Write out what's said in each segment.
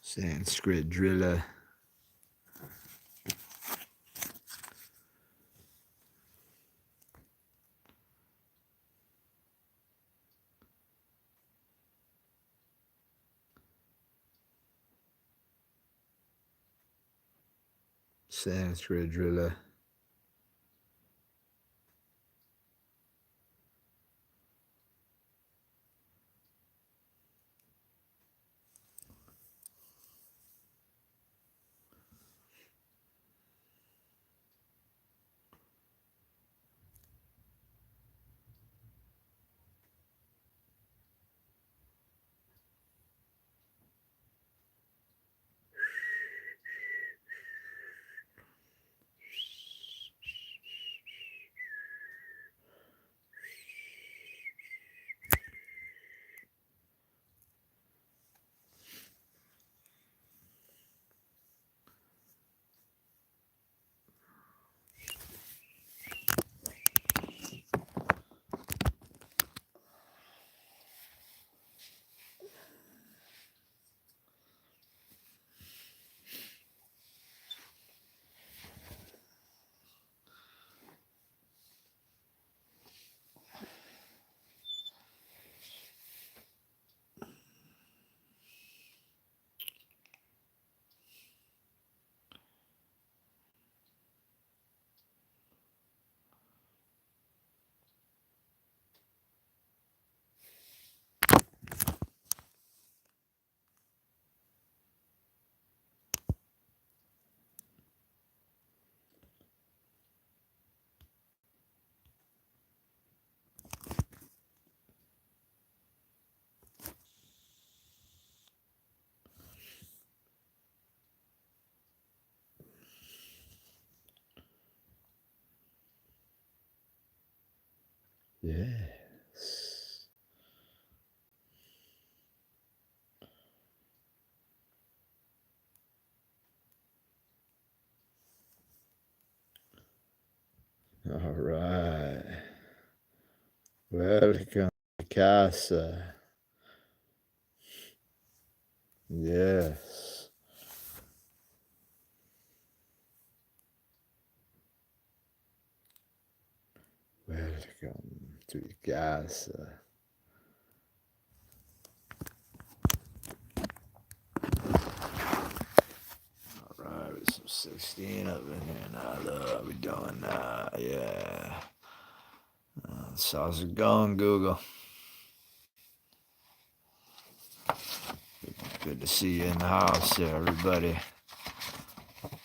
Sanskrit driller. Sanskrit driller. Yes. All right. Welcome to casa. Yes. Welcome to casa. All right, with some 16 up in here now. We doing yeah. So how's it going, Google? Good to see you in the house here, everybody.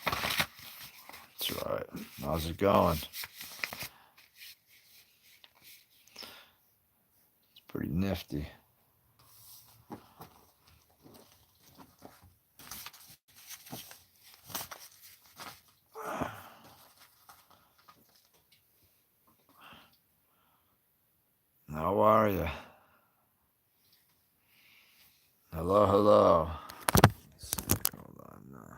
That's right. How's it going? It's pretty nifty. How are you? Hello, hello. Hold on now.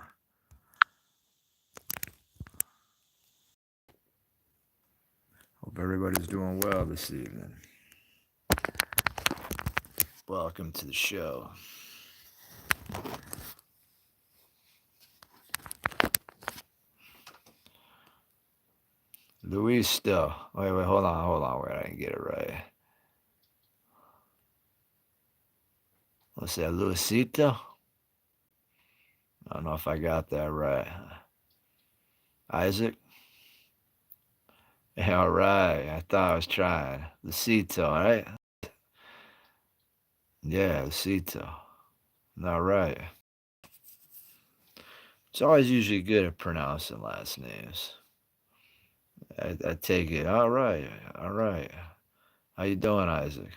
Hope everybody's doing well this evening. Welcome to the show. Luis still. Wait, hold on. Wait, I didn't get it right. What's that, Luisito? I don't know if I got that right. Isaac? Yeah, all right. I thought I was trying. Luisito, right? Yeah, Luisito. All right. It's always usually good at pronouncing last names. I take it. All right. All right. How you doing, Isaac?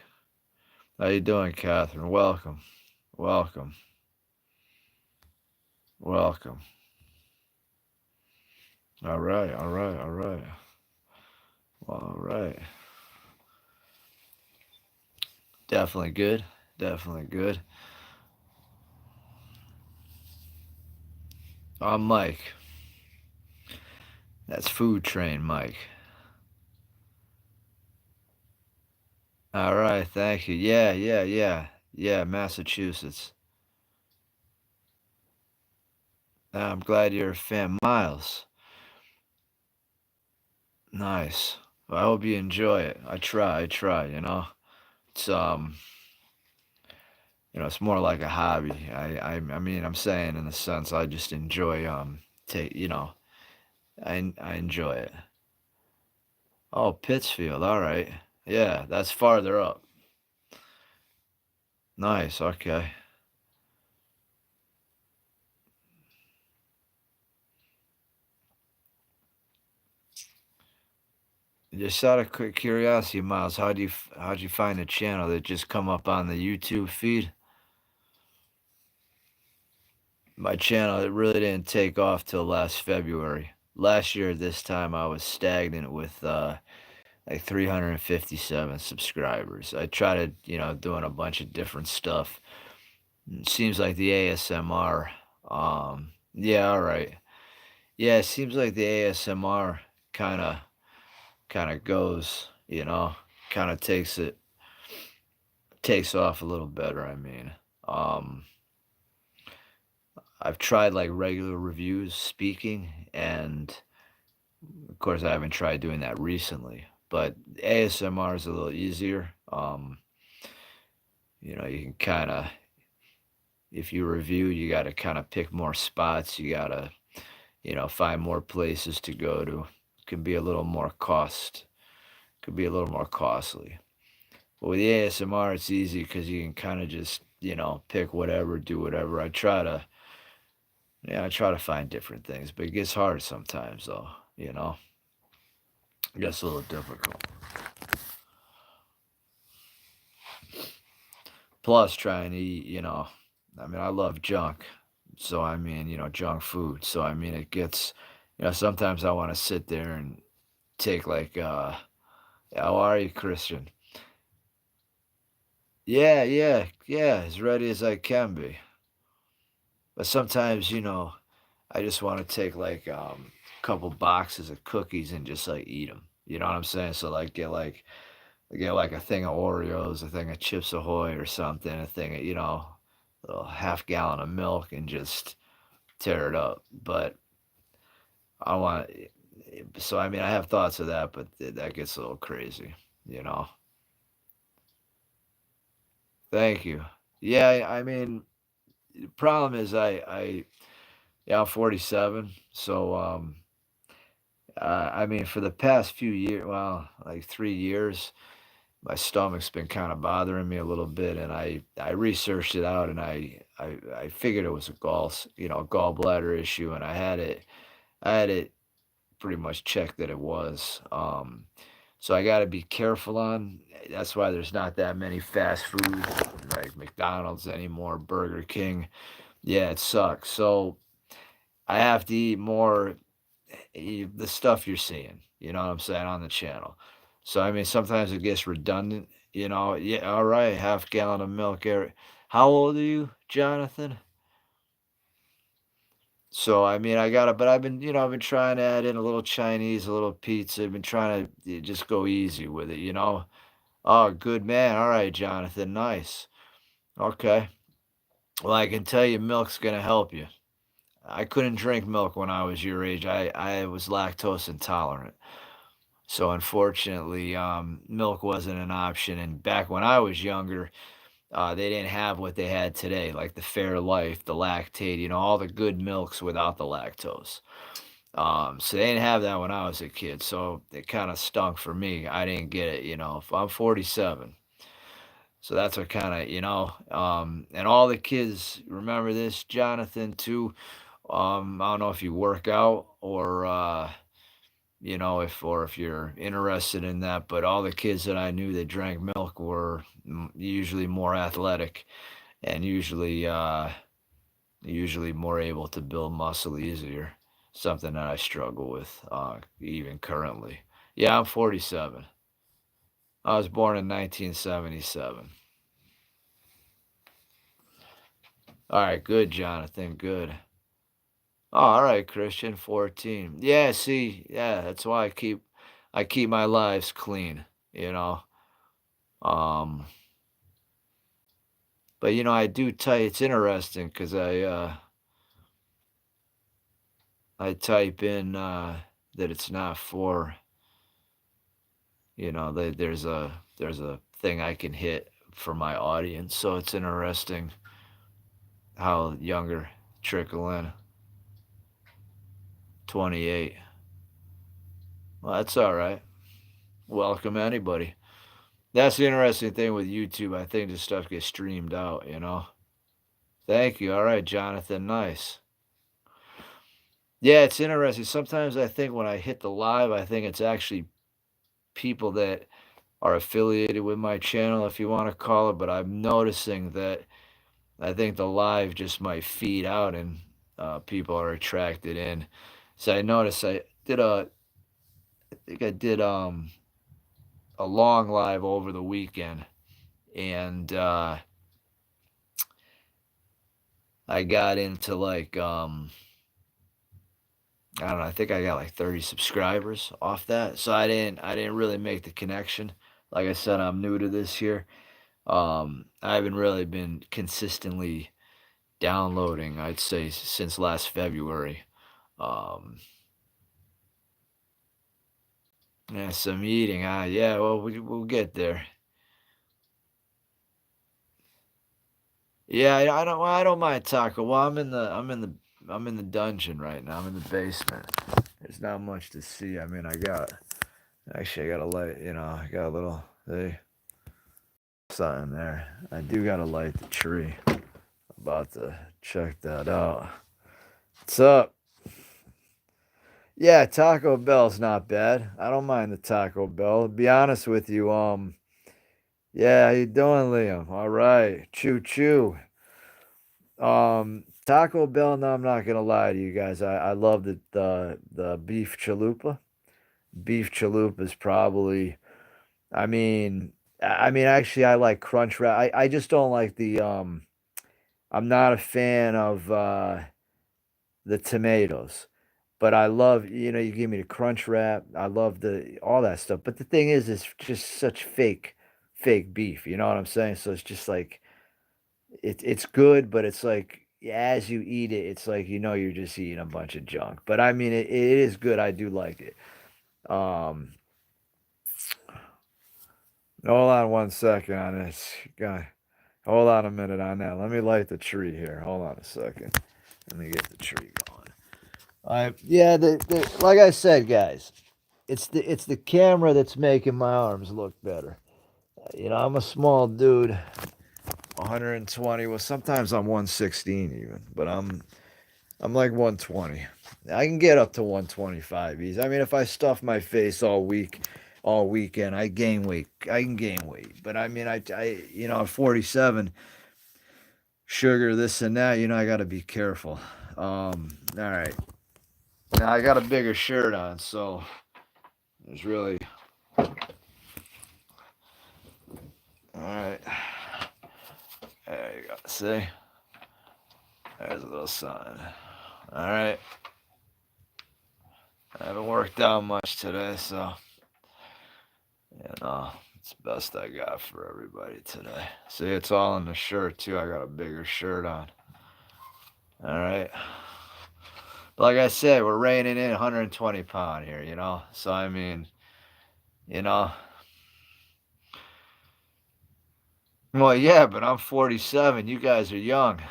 How you doing, Catherine? Welcome. Welcome. Welcome. All right. All right. All right. All right. Definitely good. Definitely good. I'm Mike. That's Food Train Mike. Alright, thank you. Yeah, yeah, yeah. Yeah, Massachusetts. I'm glad you're a fan. Miles. Nice. Well, I hope you enjoy it. I try. It's, it's more like a hobby. I mean, I'm saying in the sense I just enjoy, take, I enjoy it. Oh, Pittsfield, alright. Yeah, that's farther up. Nice, okay. Just out of quick curiosity, Miles, how'd you find the channel that just come up on the YouTube feed? My channel, it really didn't take off till last February. Last year at this time, I was stagnant with like 357 subscribers. I tried, doing a bunch of different stuff. It seems like the ASMR, yeah, all right. Yeah, it seems like the ASMR kind of kind of goes, kind of takes off a little better, I mean. Um, I've tried like regular reviews speaking, and of course I haven't tried doing that recently, but ASMR is a little easier. You can kind of if you review, you got to kind of pick more spots, you got to, find more places to go to. Can be a little more could be a little more costly. But with the ASMR, it's easy because you can kind of just, pick whatever, do whatever. I try to find different things, but it gets hard sometimes, though. You know, it gets a little difficult. Plus, trying to eat, I mean, I love junk, so I mean, junk food. So I mean, it gets, sometimes I want to sit there and take like, how are you, Christian? Yeah, yeah, yeah, as ready as I can be. But sometimes, I just want to take like a couple boxes of cookies and just like eat them. You know what I'm saying? So like get like a thing of Oreos, a thing of Chips Ahoy or something, a thing of a half gallon of milk and just tear it up. But I want so I mean I have thoughts of that, but that gets a little crazy. You know. Thank you. Yeah, I mean the problem is yeah I'm 47, so I mean, for the past few years, well, like 3 years, my stomach's been kind of bothering me a little bit, and I researched it out, and I figured it was a gallbladder issue, and I had it pretty much checked that it was. So I got to be careful on. That's why there's not that many fast food like McDonald's anymore, Burger King. Yeah, it sucks. So I have to eat more the stuff you're seeing, you know what I'm saying, on the channel. So, I mean, sometimes it gets redundant, yeah, all right, half gallon of milk every how old are you, Jonathan? So, I mean, but I've been trying to add in a little Chinese, a little pizza. I've been trying to just go easy with it, you know? Oh, good man. All right, Jonathan. Nice. Okay. Well, I can tell you milk's gonna help you. I couldn't drink milk when I was your age. I was lactose intolerant. So unfortunately, milk wasn't an option. And back when I was younger, they didn't have what they had today, like the Fairlife, the Lactate, all the good milks without the lactose. So they didn't have that when I was a kid. So it kind of stunk for me. I didn't get it. If I'm 47. So that's what kind of, and all the kids remember this, Jonathan, too. I don't know if you work out or, if you're interested in that. But all the kids that I knew that drank milk were usually more athletic and usually more able to build muscle easier. Something that I struggle with even currently. Yeah, I'm 47. I was born in 1977. All right, good, Jonathan. Good. Oh, all right, Christian, 14. Yeah, see, yeah, that's why I keep my lives clean, you know. Um, but I do it's interesting because I type in that it's not for there's a thing I can hit for my audience, so it's interesting how younger trickle in. 28. Well, that's all right. Welcome anybody. That's the interesting thing with YouTube. I think this stuff gets streamed out. Thank you. All right, Jonathan. Nice. Yeah, it's interesting. Sometimes I think when I hit the live, I think it's actually people that are affiliated with my channel, if you want to call it. But I'm noticing that I think the live just might feed out and people are attracted in. So I noticed I think I did a long live over the weekend, and I got into like I don't know, I think I got like 30 subscribers off that. So I didn't really make the connection. Like I said, I'm new to this here. I haven't really been consistently downloading, I'd say since last February. Um yeah, some eating. Yeah, well we'll get there. Yeah, I don't mind taco. Well, I'm in the dungeon right now. I'm in the basement. There's not much to see. I mean, I got a light, I got a little something there. I do got to light the tree. About to check that out. What's up? Yeah, Taco Bell's not bad. I don't mind the Taco Bell. To be honest with you, yeah, how you doing, Liam? All right, choo choo. Taco Bell. No, I'm not gonna lie to you guys. I love the beef chalupa. Beef chalupa is probably. I mean, actually, I like crunch wrap. I just don't like the. I'm not a fan of the tomatoes, but I love. You give me the crunch wrap. I love the all that stuff. But the thing is, it's just such fake beef. You know what I'm saying? So it's just like it's good, but it's like as you eat it, it's like you're just eating a bunch of junk. But I mean, it is good. I do like it. Um, Hold on one second on this guy. Hold on a minute on that. Let me light the tree here. Hold on a second. Let me get the tree going. Yeah, like I said, guys, it's the camera that's making my arms look better. I'm a small dude, 120. Well, sometimes I'm 116 even, but I'm like 120. I can get up to 125 easy. I mean, if I stuff my face all weekend, I gain weight. I can gain weight. But I mean, I'm 47, sugar, this and that. I got to be careful. All right. Now I got a bigger shirt on, so there's really. All right. There you go. See? There's a little sun. All right. I haven't worked out much today, so it's the best I got for everybody today. See, it's all in the shirt too. I got a bigger shirt on. All right. Like I said, we're reining in 120 pound here. So I mean, you know. Well, yeah, but I'm 47. You guys are young.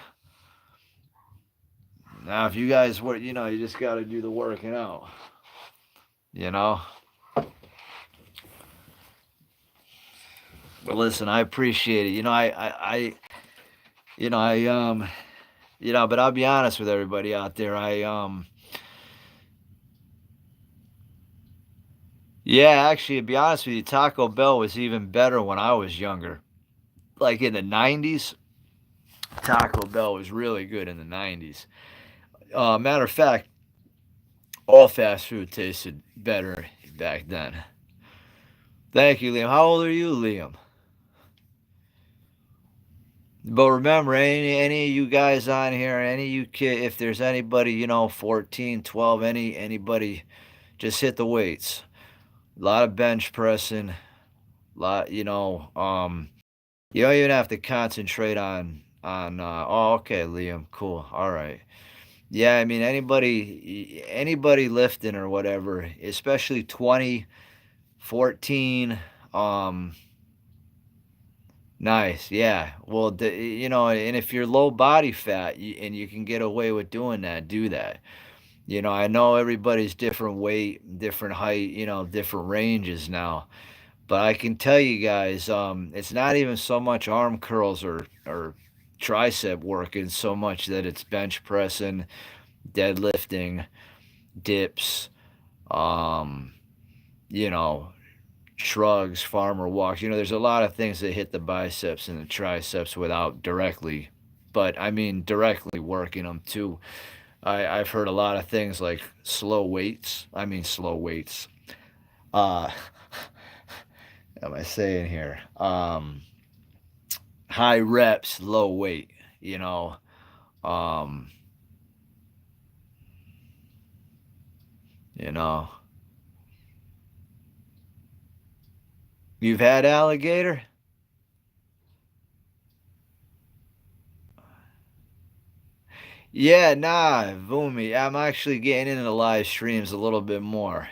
Now, if you guys were, you just got to do the working out. You know. But listen, I appreciate it. But I'll be honest with everybody out there. Yeah, actually, to be honest with you, Taco Bell was even better when I was younger. Like in the 90s, Taco Bell was really good in the 90s. Matter of fact, all fast food tasted better back then. Thank you, Liam. How old are you, Liam? But remember, any of you guys on here, any of you kid, if there's anybody, 14, 12, anybody, just hit the weights. A lot of bench pressing, Lot, you don't even have to concentrate on. Oh, okay, Liam, cool, all right. Yeah, I mean anybody lifting or whatever, especially 20, 14. Nice, yeah. Well, and if you're low body fat and you can get away with doing that, do that. I know everybody's different weight, different height, different ranges now. But I can tell you guys, it's not even so much arm curls or tricep working so much that it's bench pressing, deadlifting, dips, um, you know, shrugs, farmer walks. There's a lot of things that hit the biceps and the triceps without directly, but I mean directly working them too. I've heard a lot of things like slow weights. I mean slow weights. Uh, am I saying here? High reps, low weight. You know, um, you know. You've had alligator? Yeah, nah, Vumi. I'm actually getting into the live streams a little bit more.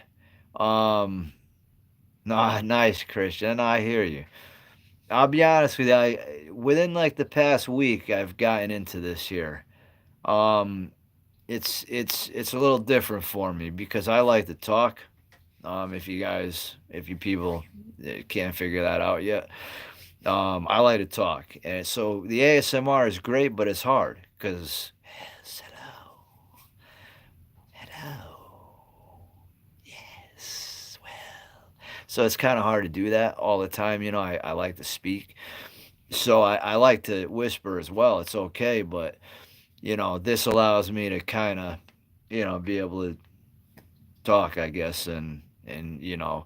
Um, nah, nice, Christian. I hear you. I'll be honest with you. Within like the past week, I've gotten into this here. Um, it's a little different for me because I like to talk. If you people can't figure that out yet, I like to talk, and so the ASMR is great, but it's hard because hello, hello, yes, well, so it's kind of hard to do that all the time. I like to speak, so I like to whisper as well. It's okay, but this allows me to kind of be able to talk, I guess, and yeah,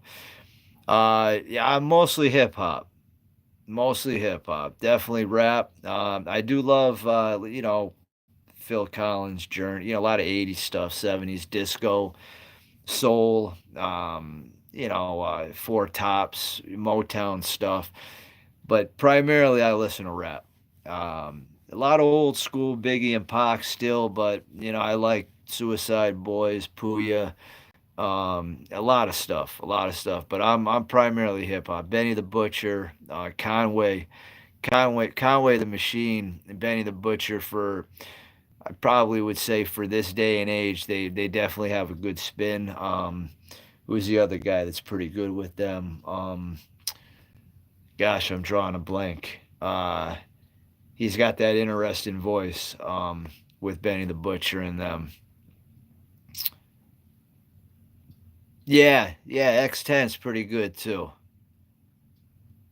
I'm mostly hip hop. Mostly hip hop, definitely rap. I do love, Phil Collins, Journey, a lot of '80s stuff, '70s disco, soul. Four Tops, Motown stuff. But primarily, I listen to rap. A lot of old school Biggie and Pac still, but I like Suicide Boys, Puya, a lot of stuff. But I'm primarily hip hop. Benny the Butcher, Conway the Machine, and Benny the Butcher. For I probably would say for this day and age, they definitely have a good spin. Who's the other guy that's pretty good with them? Gosh, I'm drawing a blank. He's got that interesting voice. With Benny the Butcher and them. Yeah, yeah, X10's pretty good too.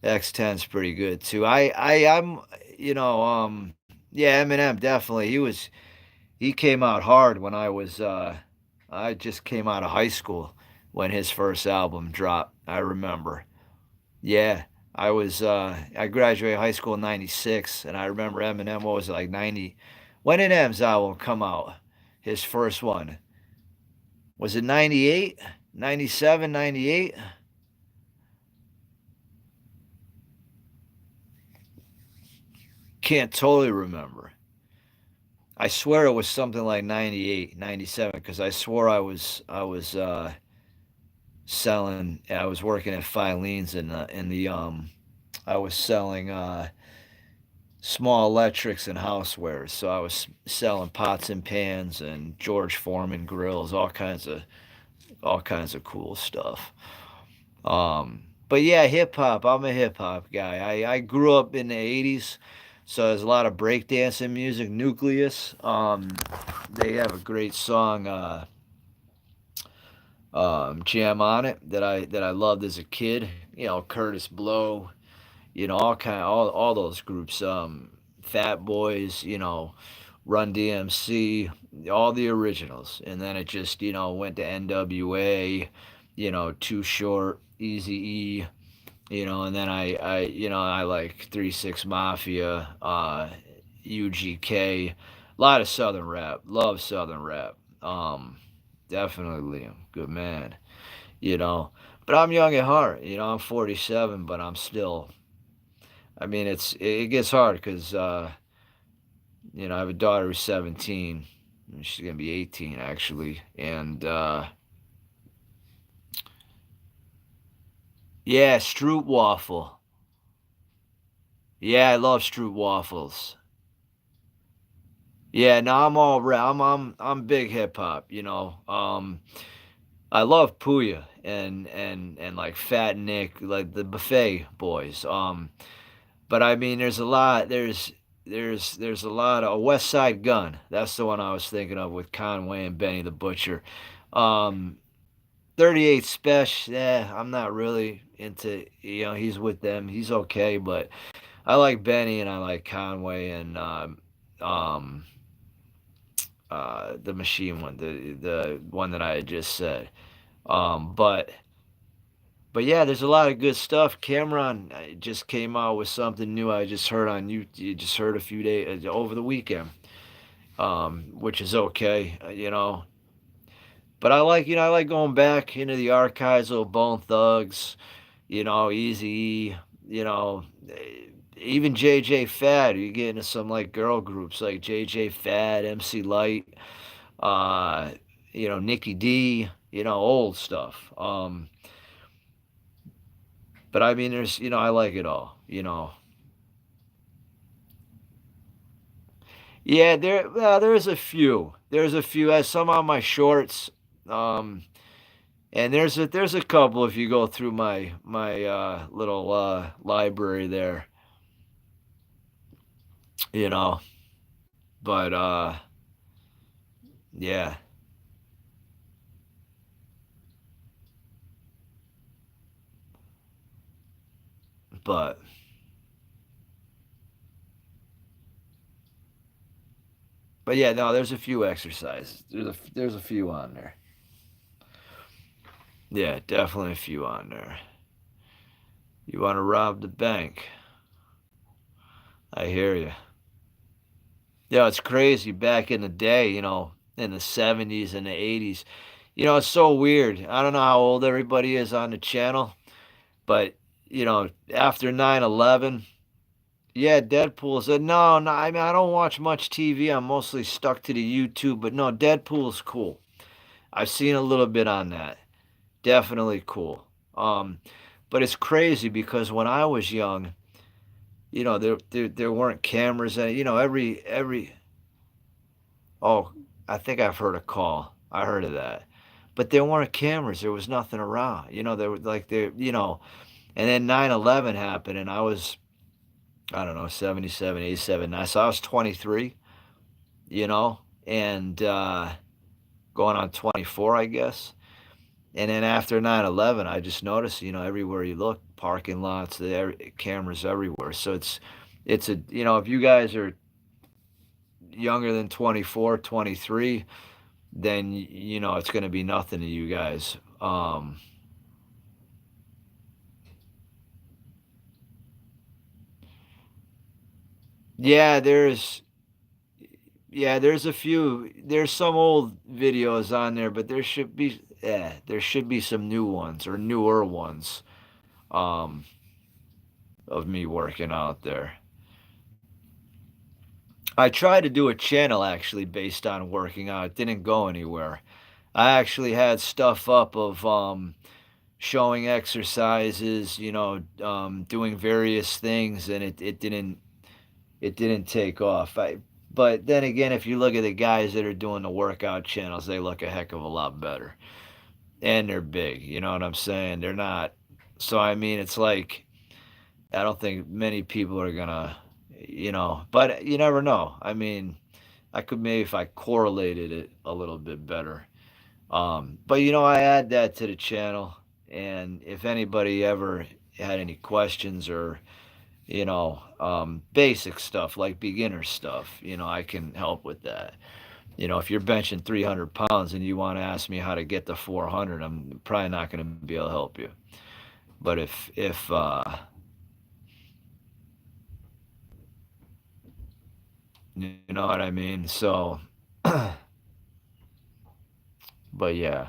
X10's pretty good too. I'm yeah, Eminem definitely. He came out hard when I just came out of high school when his first album dropped. I remember. Yeah. I graduated high school in 96 and I remember Eminem, what was it, like 90. When did M's album come out? His first one. Was it 98? 97, 98? Can't totally remember. I swear it was something like 98, 97, because I swore I was working at Filene's I was selling small electrics and housewares. So I was selling pots and pans and George Foreman grills, all kinds of cool stuff. But yeah, hip hop. I'm a hip hop guy. I grew up in the '80s, so there's a lot of breakdancing music. Nucleus. They have a great song, jam on it that I loved as a kid. Curtis Blow. All those groups. Fat Boys. Run DMC. All the originals, and then it just went to NWA. Too Short, Easy E, and then I like 3 6 Mafia, UGK, a lot of Southern rap. Love Southern rap. Um, Definitely Liam, good man. You know, But I'm young at heart. I'm 47, but I'm still. I mean, it gets hard because I have a daughter who's 17. She's gonna be 18 actually, and yeah, Stroop waffle. Yeah, I love Stroop waffles. Yeah, no, I'm all right. I'm big hip hop. I love Puya and like Fat Nick, like the Buffet Boys. But I mean, there's a lot of West Side Gun. That's the one I was thinking of with Conway and Benny the Butcher. Um, 38 Special. Yeah, I'm not really into. He's with them. He's okay, but I like Benny and I like Conway and um, the Machine one, the one that I had just said. Um, but but yeah, there's a lot of good stuff. Cameron just came out with something new. I just heard on you just heard a few days over the weekend, which is okay, But I like going back into the archives of Bone Thugs, Easy, you know, eh, even JJ Fad. You get into some like girl groups like JJ Fad, MC Light, uh, Nikki D, old stuff. But I mean, I like it all. Yeah, there's a few. There's a few. Some on my shorts. Um, and there's a couple if you go through my little library there. You know, but yeah, but but yeah, no, there's a few exercises. There's a few on there. Yeah, definitely a few on there. You want to rob the bank? I hear you. Yeah, it's crazy back in the day, in the 70s and the 80s. It's so weird. I don't know how old everybody is on the channel, but, after 9/11, yeah, Deadpool said, no, no, I mean, I don't watch much TV. I'm mostly stuck to the YouTube, but no, Deadpool's cool. I've seen a little bit on that. Definitely cool. Um, but it's crazy because when I was young, there weren't cameras and every oh, I think I've heard a call. I heard of that. But there weren't cameras. There was nothing around. There were like and then 9/11 happened and I was I don't know, 77, 87. So I was 23, you know, and going on 24, I guess. And then after 9/11, I just noticed, everywhere you look, parking lots, cameras everywhere. So it's if you guys are younger than 24, 23, then it's going to be nothing to you guys. Yeah, there's a few. There's some old videos on there, but there should be some new ones or newer ones um of me working out there. I tried to do a channel actually based on working out. It didn't go anywhere. I actually had stuff up of showing exercises, doing various things and it didn't take off. But then again, if you look at the guys that are doing the workout channels, they look a heck of a lot better. And they're big, you know what I'm saying? They're not. So I mean, it's like I don't think many people are gonna, but you never know. I mean, I could maybe if I correlated it a little bit better. But I add that to the channel, and if anybody ever had any questions or basic stuff like beginner stuff, I can help with that. If you're benching 300 pounds and you want to ask me how to get to 400, I'm probably not going to be able to help you. But if you know what I mean, so but yeah,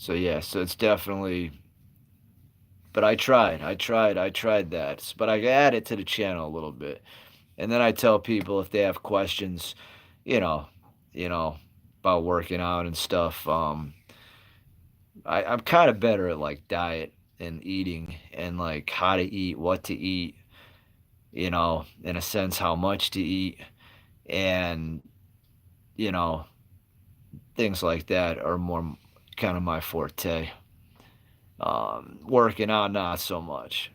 So yeah, so it's definitely. But I tried that. But I add it to the channel a little bit, and then I tell people if they have questions, you know, you know, about working out and stuff. I'm kind of better at like diet and eating and like how to eat, what to eat, in a sense, how much to eat, and you know, things like that are more kind of my forte. Working out, not so much.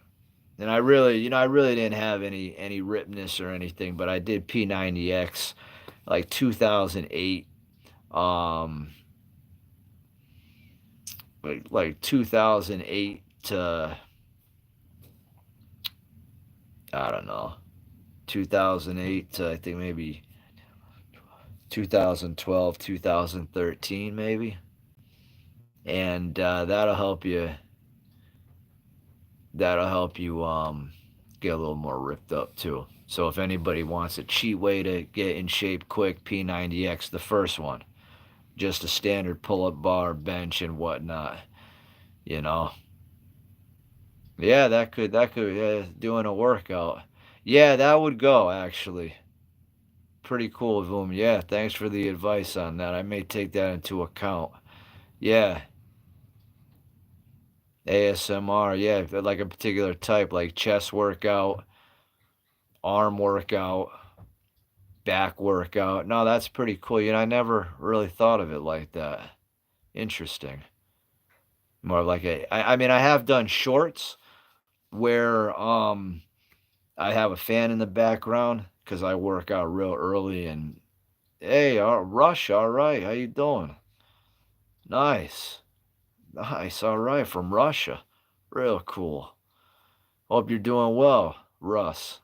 And I really didn't have any ripness or anything, but I did P90X like 2008, um, like 2008 to I don't know 2008 to I think maybe 2012, 2013 maybe, and that'll help you get a little more ripped up too. So if anybody wants a cheat way to get in shape quick, P90X, the first one, just a standard pull-up bar, bench, and whatnot. You know, yeah, that could yeah, doing a workout. Yeah, that would go actually. Pretty cool of him. Yeah, thanks for the advice on that. I may take that into account. Yeah, ASMR. Yeah, like a particular type, like chest workout, arm workout, back workout. No, that's pretty cool. I never really thought of it like that. Interesting. More like I mean, I have done shorts where I have a fan in the background because I work out real early and hey, Rush, all right, how you doing? Nice, nice, all right, from Russia, real cool. Hope you're doing well, Russ,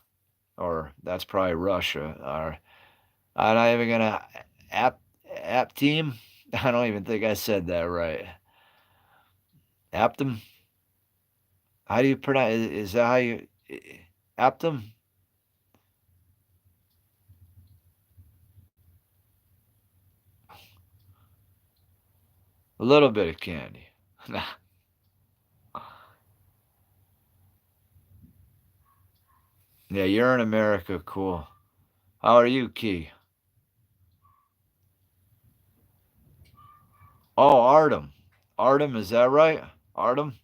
or that's probably Russia. Or I'm not even gonna app app team. I don't even think I said that right. Aptum. How do you pronounce? Is that how you Aptum? A little bit of candy. Yeah, you're in America. Cool. How are you, Key? Oh, Artem. Artem, is that right? Artem?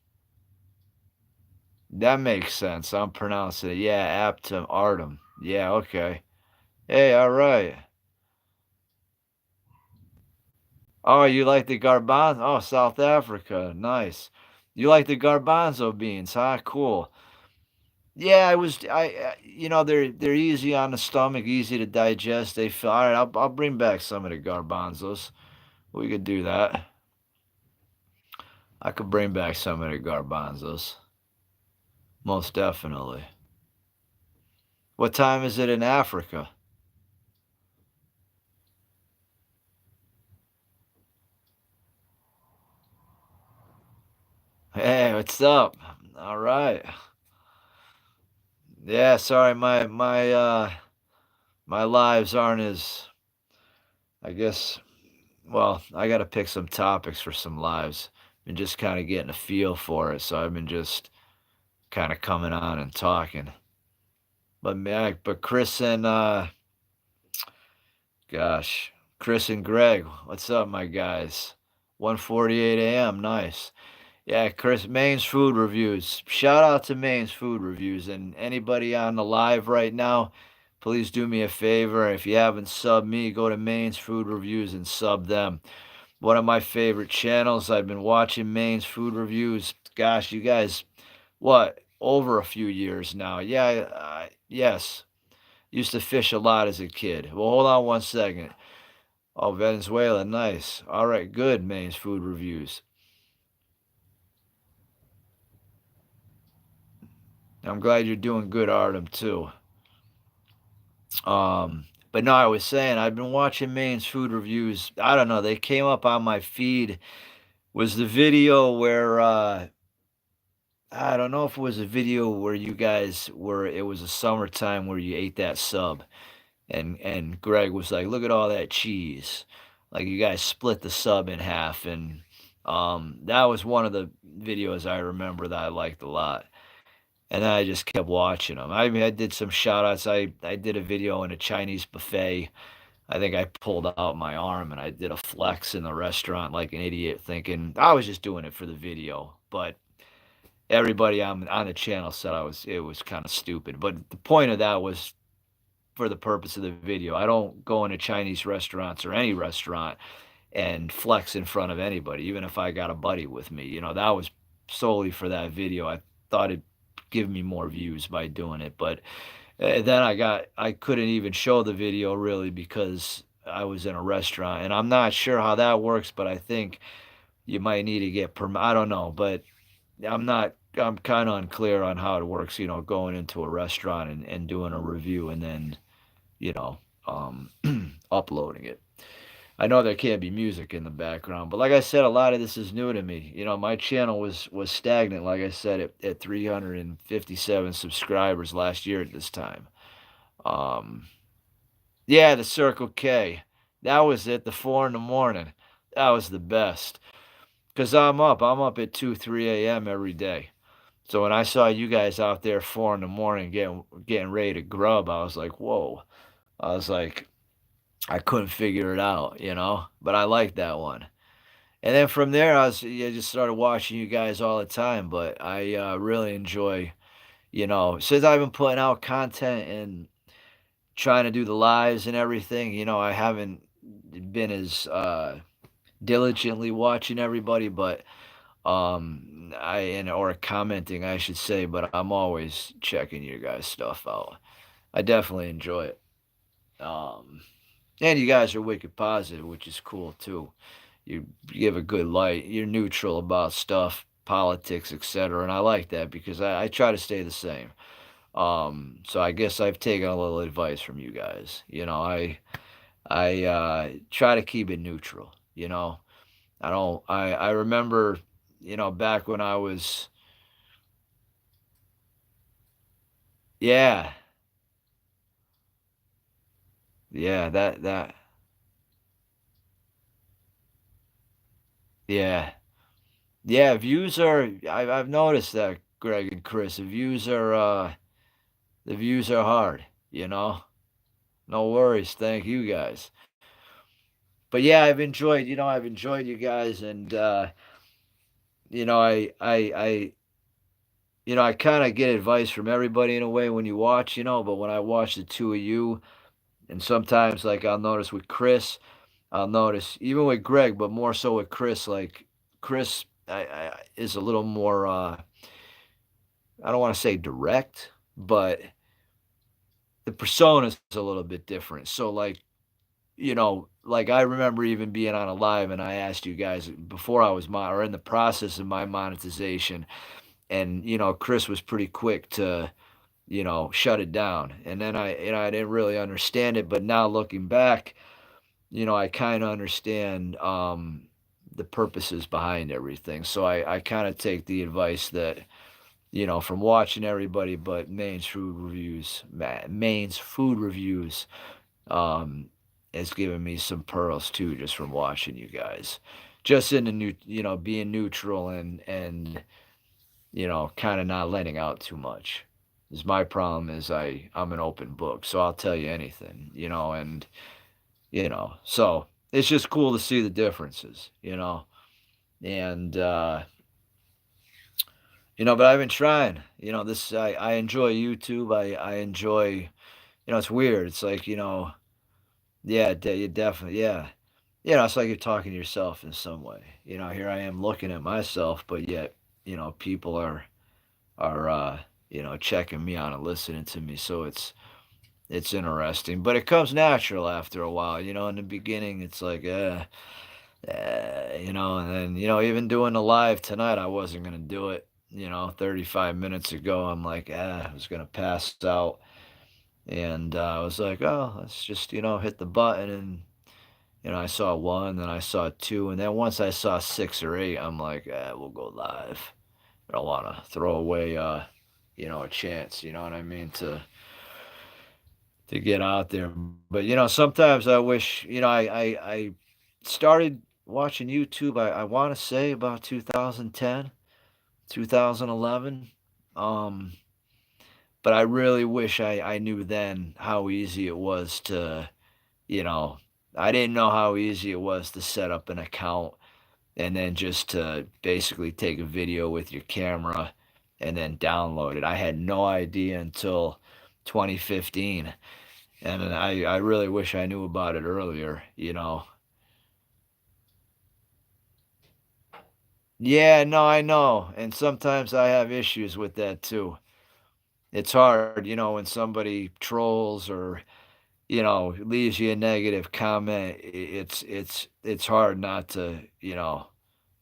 That makes sense. I'm pronouncing it. Yeah, Aptum, Artem. Yeah, okay. Hey, all right. Oh, you like the garbanzo? Oh, South Africa. Nice. You like the garbanzo beans, huh? Cool. Yeah, they're easy on the stomach, easy to digest. They feel all right. I'll bring back some of the garbanzos. We could do that. I could bring back some of the garbanzos. Most definitely. What time is it in Africa? Hey, what's up? All right. Yeah, sorry, my lives aren't as I guess well, I gotta pick some topics for some lives. Been just kinda getting a feel for it, so I've been just kinda coming on and talking. But Chris and gosh, Chris and Greg, what's up, my guys? 1:48 AM, nice. Yeah, Chris, Maine's Food Reviews. Shout out to Maine's Food Reviews and anybody on the live right now. Please do me a favor. If you haven't subbed me, go to Maine's Food Reviews and sub them. One of my favorite channels. I've been watching Maine's Food Reviews. Gosh, you guys, what? Over a few years now. Yeah, yes. Used to fish a lot as a kid. Well, hold on one second. Oh, Venezuela, nice. All right, good, Maine's Food Reviews. I'm glad you're doing good, Artem, too. But no, I was saying I've been watching Maine's Food Reviews. I don't know, they came up on my feed. Was the video where I don't know if it was a video where you guys were it was a summertime where you ate that sub and Greg was like, "Look at all that cheese." Like you guys split the sub in half and That was one of the videos I remember that I liked a lot. And then I just kept watching them. I mean, I did some shout outs. I did a video in a Chinese buffet. I think I pulled out my arm and I did a flex in the restaurant like an idiot, thinking I was just doing it for the video. But everybody on the channel said it was kind of stupid. But the point of that was for the purpose of the video. I don't go into Chinese restaurants or any restaurant and flex in front of anybody, even if I got a buddy with me. That was solely for that video. I thought it'd give me more views by doing it, but then I couldn't even show the video really because I was in a restaurant, and I'm not sure how that works, but I think you might need to get I don't know, but I'm kind of unclear on how it works, going into a restaurant and doing a review and then, you know, um, uploading it. I know there can't be music in the background, but like I said, a lot of this is new to me. My channel was stagnant, like I said, at 357 subscribers last year at this time. Um, yeah, the Circle K. That was it, the 4 in the morning. That was the best. Cause I'm up at 2, 3 a.m. every day. So when I saw you guys out there 4 in the morning getting ready to grub, I was like, whoa. I was like, I couldn't figure it out. But I liked that one. And then from there, I just started watching you guys all the time. But I really enjoy, since I've been putting out content and trying to do the lives and everything, I haven't been as diligently watching everybody, but or commenting, I should say, but I'm always checking your guys' stuff out. I definitely enjoy it. Um, and you guys are wicked positive, which is cool too. You give a good light. You're neutral about stuff, politics, etc. And I like that because I try to stay the same. So I guess I've taken a little advice from you guys. I try to keep it neutral. I don't. I remember, back when I was. Yeah, yeah, that. Yeah, yeah. Views are. I've noticed that, Greg and Chris. The views are hard. You know. No worries. Thank you guys. But yeah, I've enjoyed you guys, and you know, I kind of get advice from everybody in a way when you watch, but when I watch the two of you, and sometimes like I'll notice with Chris, I'll notice even with Greg, but more so with Chris, like Chris is a little more, I don't want to say direct, but the persona is a little bit different. So like, like I remember even being on a live and I asked you guys before I was or in the process of my monetization, and Chris was pretty quick to shut it down. And then I didn't really understand it, but now looking back, I kind of understand the purposes behind everything. So I kind of take the advice that from watching everybody, but Maine's food reviews um, has given me some pearls too, just from watching you guys. Just in the being neutral and kind of not letting out too much. Is my problem is I'm an open book, so I'll tell you anything, and so it's just cool to see the differences. And but I've been trying. This I enjoy YouTube. I enjoy. It's weird. It's like yeah, you definitely yeah. It's like you're talking to yourself in some way. Here I am looking at myself, but yet people are checking me out and listening to me. So it's interesting, but it comes natural after a while. In the beginning, it's like, and then even doing the live tonight, I wasn't gonna do it. 35 minutes ago, I'm like, I was gonna pass out, and I was like, oh, let's just hit the button, and I saw one, then I saw two, and then once I saw six or eight, I'm like, we'll go live. I don't want to throw away, a chance. You know what I mean to get out there. But sometimes I wish, I started watching YouTube, I wanna say about 2010, 2011. Um, but I really wish I knew then how easy it was to, you know I didn't know how easy it was to set up an account and then just to basically take a video with your camera and then download it. I had no idea until 2015, and then I really wish I knew about it earlier, you know? Yeah, no, I know, and sometimes I have issues with that too. It's hard, when somebody trolls or, leaves you a negative comment. It's hard not to,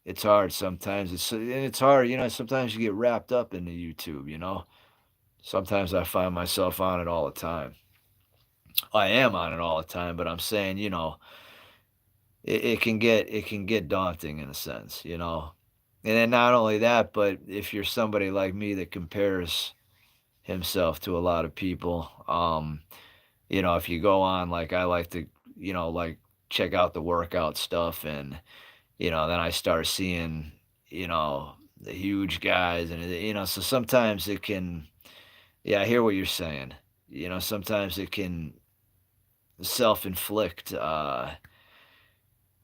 it's hard sometimes. It's hard, sometimes you get wrapped. Up into YouTube. Sometimes I find myself on it all the time. I am on it all the time, but I'm saying, it can get daunting in a sense. And then not only that, but if you're somebody like me that compares himself to a lot of people, if you go on, like I like to, like check out the workout stuff, and then I start seeing, the huge guys, and so sometimes it can. Yeah, I hear what you're saying. Sometimes it can self-inflict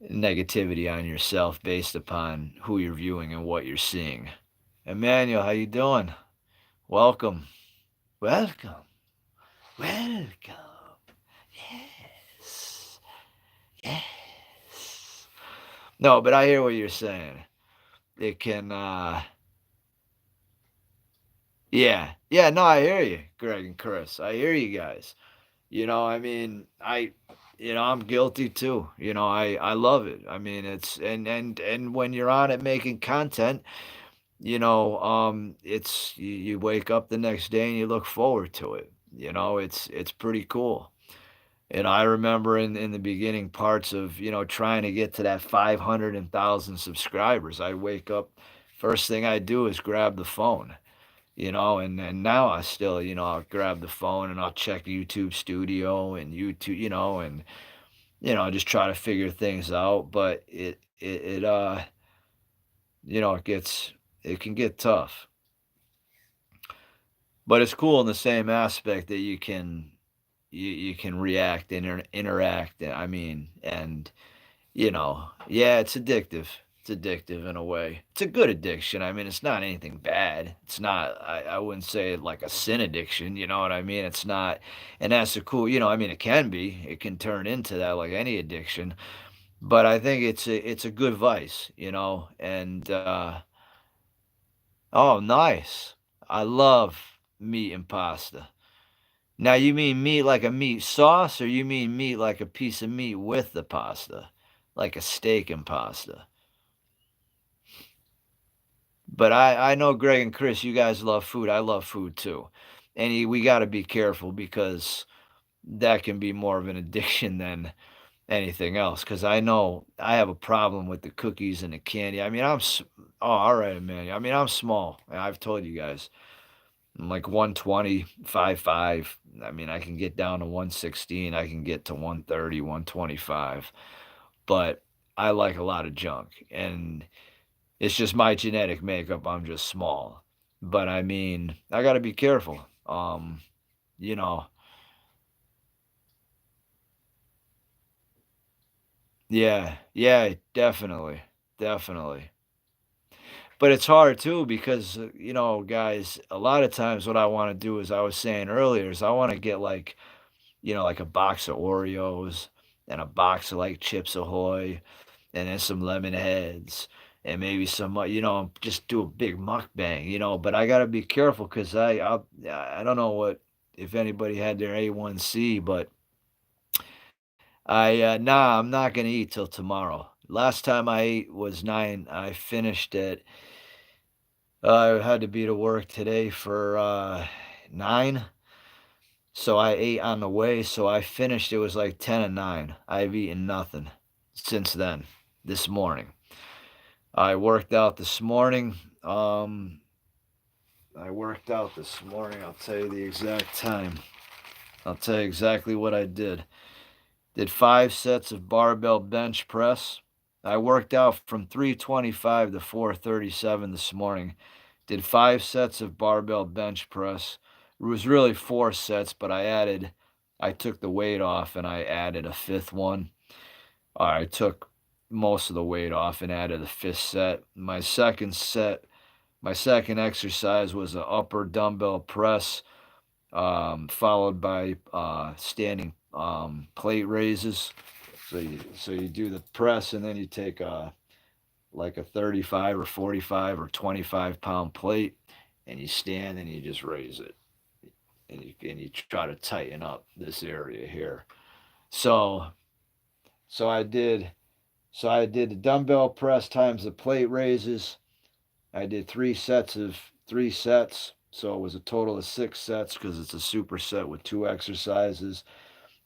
negativity on yourself based upon who you're viewing and what you're seeing. Emmanuel, how you doing? Welcome. Welcome. Welcome. Yes. Yes. No, but I hear what you're saying. It can yeah. Yeah, no, I hear you, Greg and Chris. I hear you guys. I mean, I'm guilty too. I love it. I mean, it's and when you're on it making content, you wake up the next day and you look forward to it. It's pretty cool. And I remember in the beginning parts of, trying to get to that 500 and 1,000 subscribers, I wake up, first thing I do is grab the phone, and now I still, I'll grab the phone and I'll check YouTube Studio and YouTube, and just try to figure things out. But it can get tough. But it's cool in the same aspect that you can react and interact. I mean, and yeah, it's addictive. It's addictive in a way. It's a good addiction. I mean, it's not anything bad. It's not. I wouldn't say it like a sin addiction. You know what I mean? It's not, and that's the cool. I mean, it can be. It can turn into that like any addiction. But I think it's a good vice. And oh, nice. I love meat and pasta. Now, you mean meat like a meat sauce, or you mean meat like a piece of meat with the pasta? Like a steak and pasta? But I know Greg and Chris, you guys love food. I love food too. And we gotta be careful because that can be more of an addiction than anything else. Because I know I have a problem with the cookies and the candy. I mean, oh, alright, man. I mean, I'm small. I've told you guys. I'm like 120, 5'5". I mean, I can get down to 116. I can get to 130, 125. But I like a lot of junk. And it's just my genetic makeup. I'm just small. But I mean, I got to be careful. You know, yeah, yeah, definitely. Definitely. But it's hard too because, guys, a lot of times what I want to do, as I was saying earlier, is I want to get like, like a box of Oreos and a box of like Chips Ahoy and then some lemon heads and maybe some, just do a big mukbang, but I gotta be careful because I don't know what, if anybody had their A1C, but nah, I'm not gonna eat till tomorrow. Last time I ate was 9. I finished it. I had to be to work today for 9. So I ate on the way, so I finished, it was like 10 and 9. I've eaten nothing since then, this morning. I worked out this morning. I worked out this morning. I'll tell you the exact time. I'll tell you exactly what I did. Did 5 sets of barbell bench press. I worked out from 325 to 437 this morning. Did 5 sets of barbell bench press. It was really 4 sets, but I took the weight off and I added a fifth one. I took most of the weight off and added a fifth set. My second exercise was an upper dumbbell press, followed by standing plate raises. So you do the press and then you take like a 35 or 45 or 25 pound plate and you stand and you just raise it and you try to tighten up this area here. So so I did so I did the dumbbell press times the plate raises. I did 3 sets, so it was a total of 6 sets because it's a superset with 2 exercises.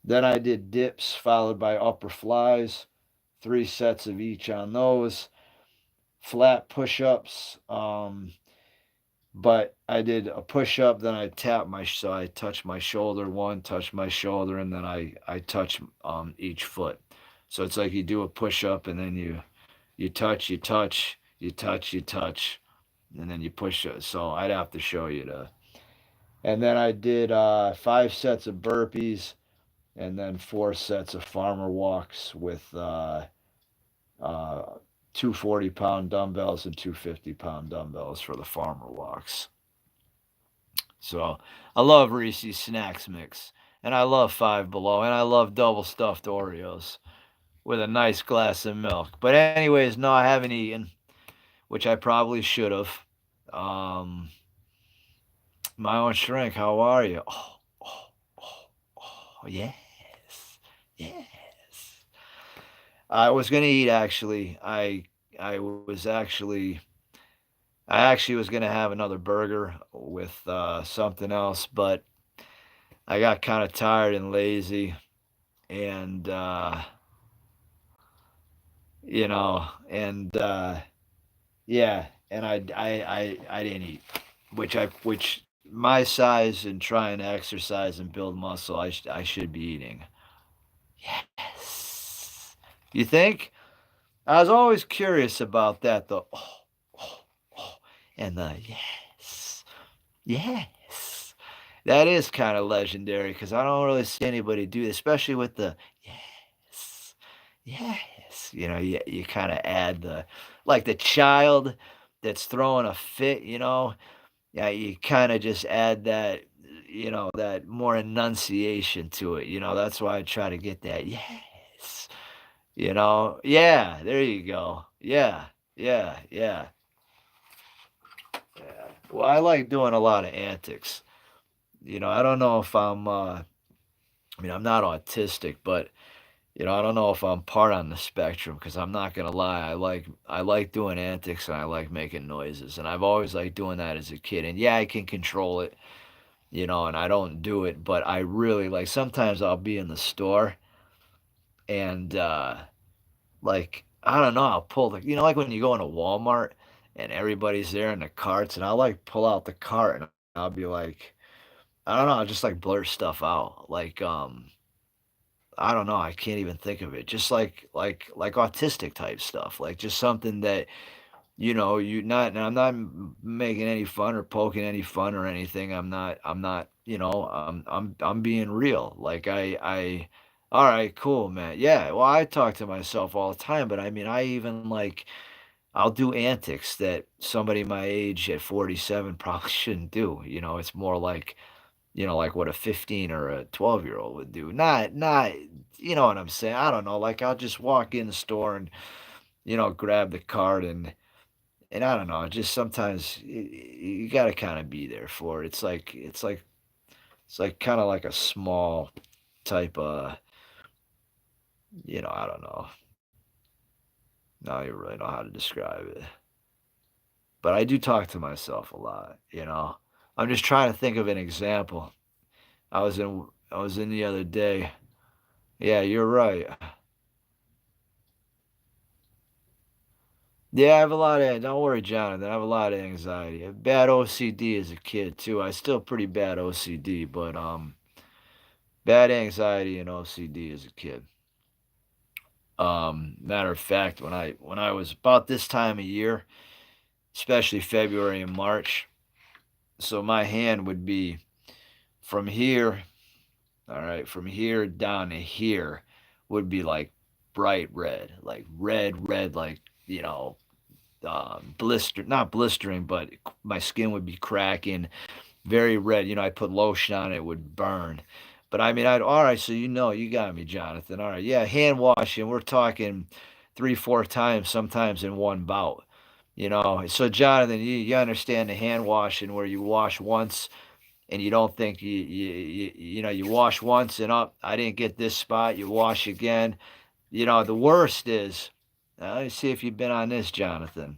Then I did dips followed by upper flies, 3 sets of each on those. Flat push ups, but I did a push up, then I tap so I touch my shoulder one, touch my shoulder, and then I touch each foot. So it's like you do a push up and then you touch, you touch, you touch, you touch, and then you push it. So I'd have to show you the. And then I did 5 sets of burpees, and then 4 sets of farmer walks with uh, 240 pound dumbbells and 250 pound dumbbells for the farmer walks. So I love Reese's Snacks Mix, and I love Five Below, and I love double stuffed Oreos with a nice glass of milk. But anyways, no, I haven't eaten, which I probably should have. Um, my own shrink, how are you? Oh, oh, yes, yes. I was gonna eat actually. I was actually was gonna have another burger with something else, but I got kind of tired and lazy, and and yeah, and I didn't eat, which my size and trying to exercise and build muscle, I should be eating. Yes. You think? I was always curious about that. The oh, oh, and the yes, yes. That is kind of legendary because I don't really see anybody do it, especially with the yes, yes. You kind of add like the child that's throwing a fit. Yeah, you kind of just add that, that more enunciation to it. That's why I try to get that yes. Yeah, there you go. Yeah, yeah, yeah, yeah. Well, I like doing a lot of antics. I don't know if I'm not autistic, but I don't know if I'm part on the spectrum because I'm not gonna lie, I like doing antics and I like making noises, and I've always liked doing that as a kid. And yeah, I can control it, and I don't do it, but I really like. Sometimes I'll be in the store and like, I don't know, I'll pull like when you go into Walmart and everybody's there in the carts, and I'll like pull out the cart and I'll be like, I don't know, I'll just like blurt stuff out. Like, I don't know, I can't even think of it. Just like autistic type stuff. Like just something that, you not and I'm not making any fun or poking any fun or anything. I'm not, I'm being real. Like all right, cool, man. Yeah, well, I talk to myself all the time, but I mean, I even like I'll do antics that somebody my age at 47 probably shouldn't do. It's more like what a 15 or a 12-year-old would do. Not, you know what I'm saying? I don't know. Like I'll just walk in the store and, grab the card and I don't know, just sometimes you got to kind of be there for it. It's like kind of like a small type of, I don't know. I don't even really know how to describe it. But I do talk to myself a lot. I'm just trying to think of an example. I was in the other day. Yeah, you're right. Yeah, I have a lot of don't worry, Jonathan, I have a lot of anxiety. I have bad OCD as a kid too. I still pretty bad OCD, but bad anxiety and OCD as a kid. Matter of fact, when I was about this time of year, especially February and March, so my hand would be from here, all right, from here down to here would be like bright red, like red, like you know, blister, not blistering, but my skin would be cracking, very red. I put lotion on it, it would burn. But I mean, all right, so you got me, Jonathan. All right, yeah, hand washing. We're talking 3, 4 times, sometimes in one bout. So Jonathan, you understand the hand washing where you wash once and you don't think you wash once and up. I didn't get this spot. You wash again. The worst is, let me see if you've been on this, Jonathan.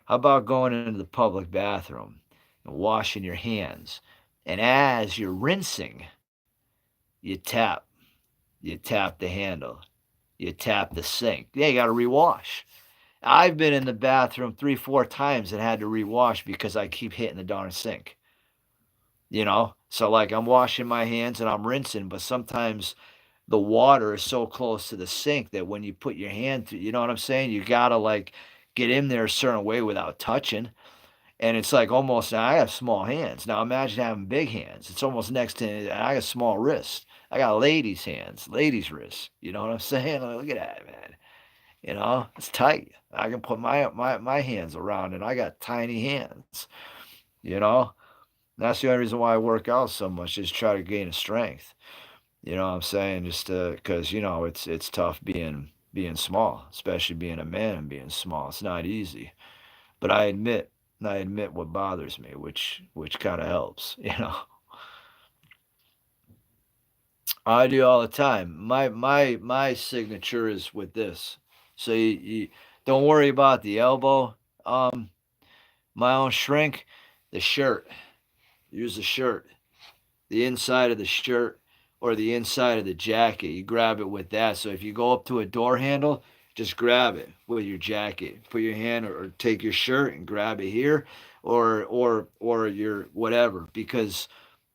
How about going into the public bathroom and washing your hands? And as you're rinsing, you tap the handle, you tap the sink. Yeah, you got to rewash. I've been in the bathroom 3, 4 times and had to rewash because I keep hitting the darn sink. So like I'm washing my hands and I'm rinsing, but sometimes the water is so close to the sink that when you put your hand through, you know what I'm saying? You gotta like get in there a certain way without touching. And it's like almost now I have small hands. Now imagine having big hands. It's almost next to I got small wrists. I got ladies' hands, ladies' wrists. You know what I'm saying? Like, look at that, man. It's tight. I can put my hands around it. I got tiny hands. You know, that's the only reason why I work out so much is try to gain a strength. You know what I'm saying? Just because it's tough being small, especially being a man and being small. It's not easy. But I admit what bothers me, which kind of helps. I do all the time. My signature is with this. So you don't worry about the elbow. Um, my own shrink, the shirt. Use the shirt. The inside of the shirt or the inside of the jacket. You grab it with that. So if you go up to a door handle, just grab it with your jacket. Put your hand or take your shirt and grab it here or your whatever because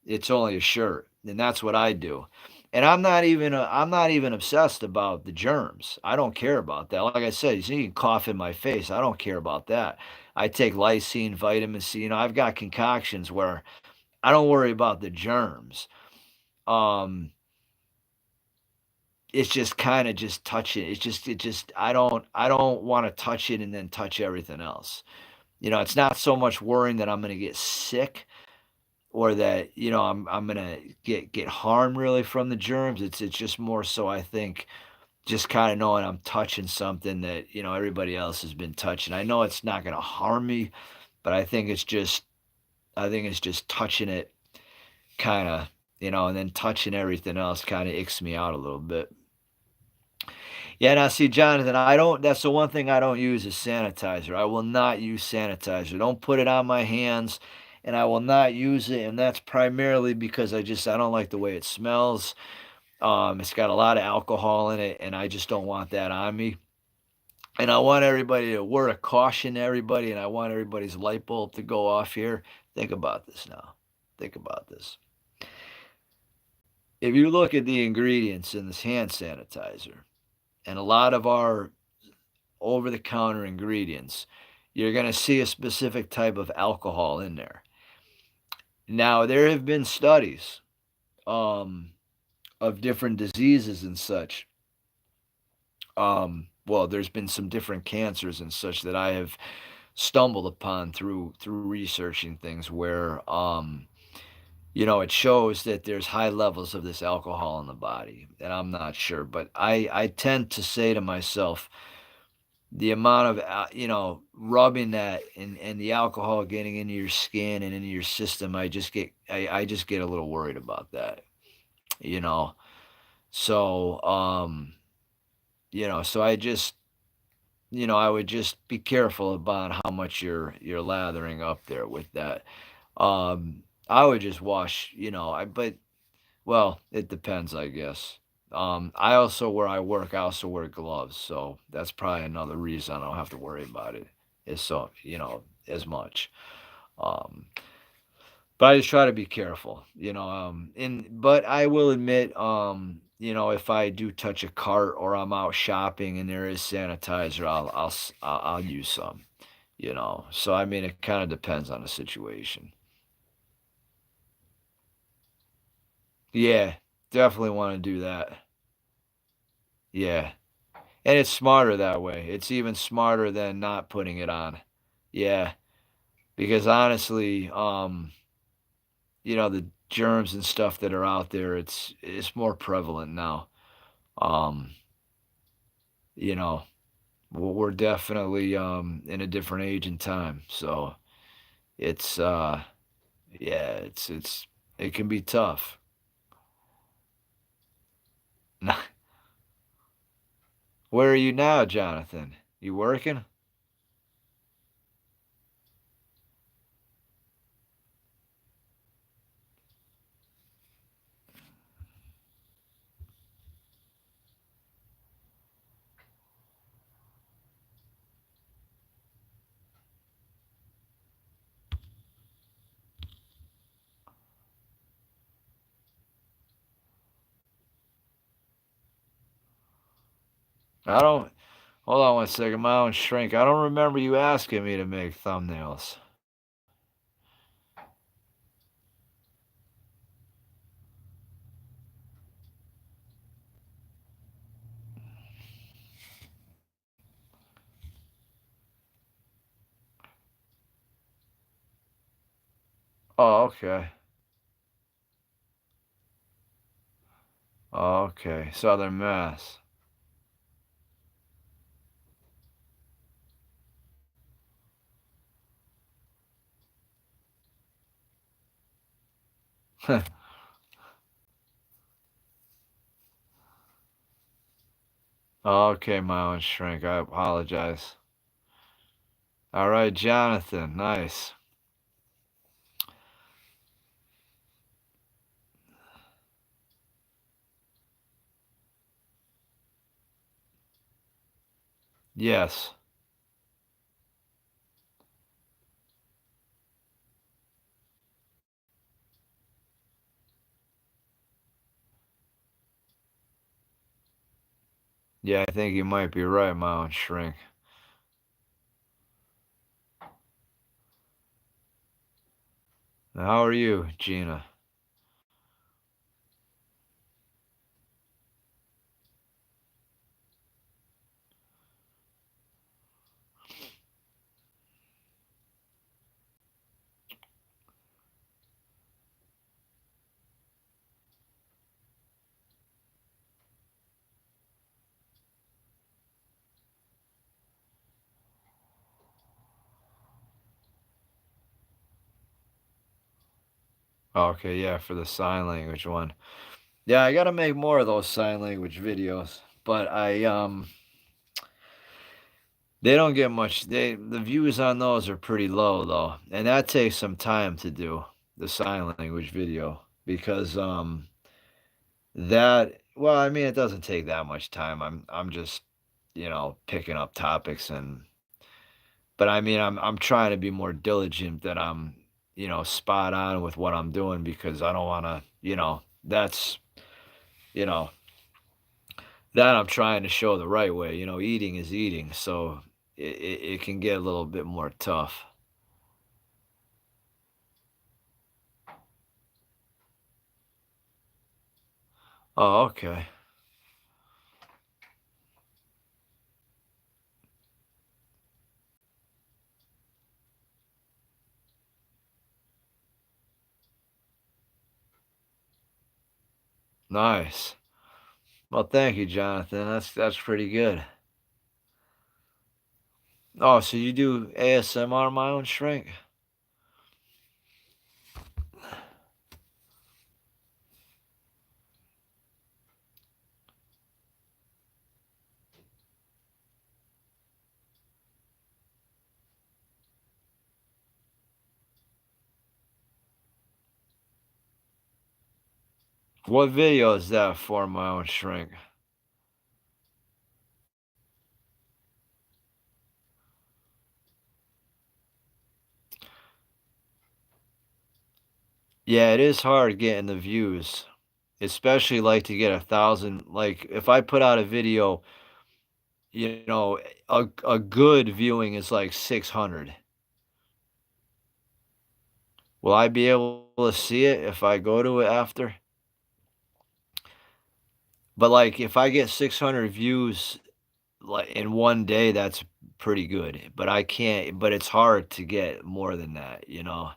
it's only a shirt. And that's what I do. And I'm not even obsessed about the germs. I don't care about that. Like I said, you can cough in my face. I don't care about that. I take lysine, vitamin C. I've got concoctions where I don't worry about the germs. Um, it's just kind of just touching. It just I don't want to touch it and then touch everything else. It's not so much worrying that I'm going to get sick or that I'm going to get harmed really from the germs. It's just more so I think just kind of knowing I'm touching something that everybody else has been touching. I know it's not going to harm me, but I think it's just touching it kind of, and then touching everything else kind of icks me out a little bit. Yeah, now see, Jonathan, that's the one thing I don't use is sanitizer. I will not use sanitizer. Don't put it on my hands, and I will not use it. And that's primarily because I don't like the way it smells. It's got a lot of alcohol in it, and I just don't want that on me. And I want everybody to word of caution to everybody, and I want everybody's light bulb to go off here. Think about this now. Think about this. If you look at the ingredients in this hand sanitizer and a lot of our over the counter ingredients, you're going to see a specific type of alcohol in there. Now, there have been studies um, of different diseases and such. Well, there's been some different cancers and such that I have stumbled upon through researching things where it shows that there's high levels of this alcohol in the body, and I'm not sure, but I tend to say to myself, the amount of rubbing that and the alcohol getting into your skin and into your system, I just get a little worried about that, you know. So so I would just be careful about how much you're lathering up there with that. I would just wash, but well, it depends, I guess. I also where I work, I also wear gloves, so that's probably another reason I don't have to worry about it. Is so as much. Um, but I just try to be careful. And but I will admit, if I do touch a cart or I'm out shopping and there is sanitizer, I'll use some, So I mean, it kind of depends on the situation. Yeah, definitely want to do that. Yeah. And it's smarter that way. It's even smarter than not putting it on. Yeah, because honestly, the germs and stuff that are out there, it's more prevalent now. Um, you know, we're definitely in a different age and time. So it's yeah, it can be tough. Where are you now, Jonathan? You working? I don't Hold on one second, my own shrink. I don't remember you asking me to make thumbnails. Oh, okay. Oh, okay. Southern Mass. Okay, my own shrink. I apologize. All right, Jonathan. Nice. Yes. Yeah, I think you might be right, my own shrink. Now, how are you, Gina? Okay, yeah, for the sign language one. Yeah, I gotta make more of those sign language videos, but they don't get much. The views on those are pretty low though, and that takes some time to do the sign language video because well, I mean, it doesn't take that much time. I'm just picking up topics but I mean, I'm trying to be more diligent that I'm spot on with what I'm doing because I don't want to that's you know that I'm trying to show the right way. Eating is eating, so it can get a little bit more tough. Oh, okay. Nice. Well, thank you, Jonathan. That's pretty good. Oh, so you do ASMR, my own shrink? What video is that for, my own shrink? Yeah, it is hard getting the views. especially like to get 1,000. Like if I put out a video, you know, a good viewing is like 600. Will I be able to see it if I go to it after? But like if I get 600 views like in one day, that's pretty good. But I can't. But it's hard to get more than that. You know.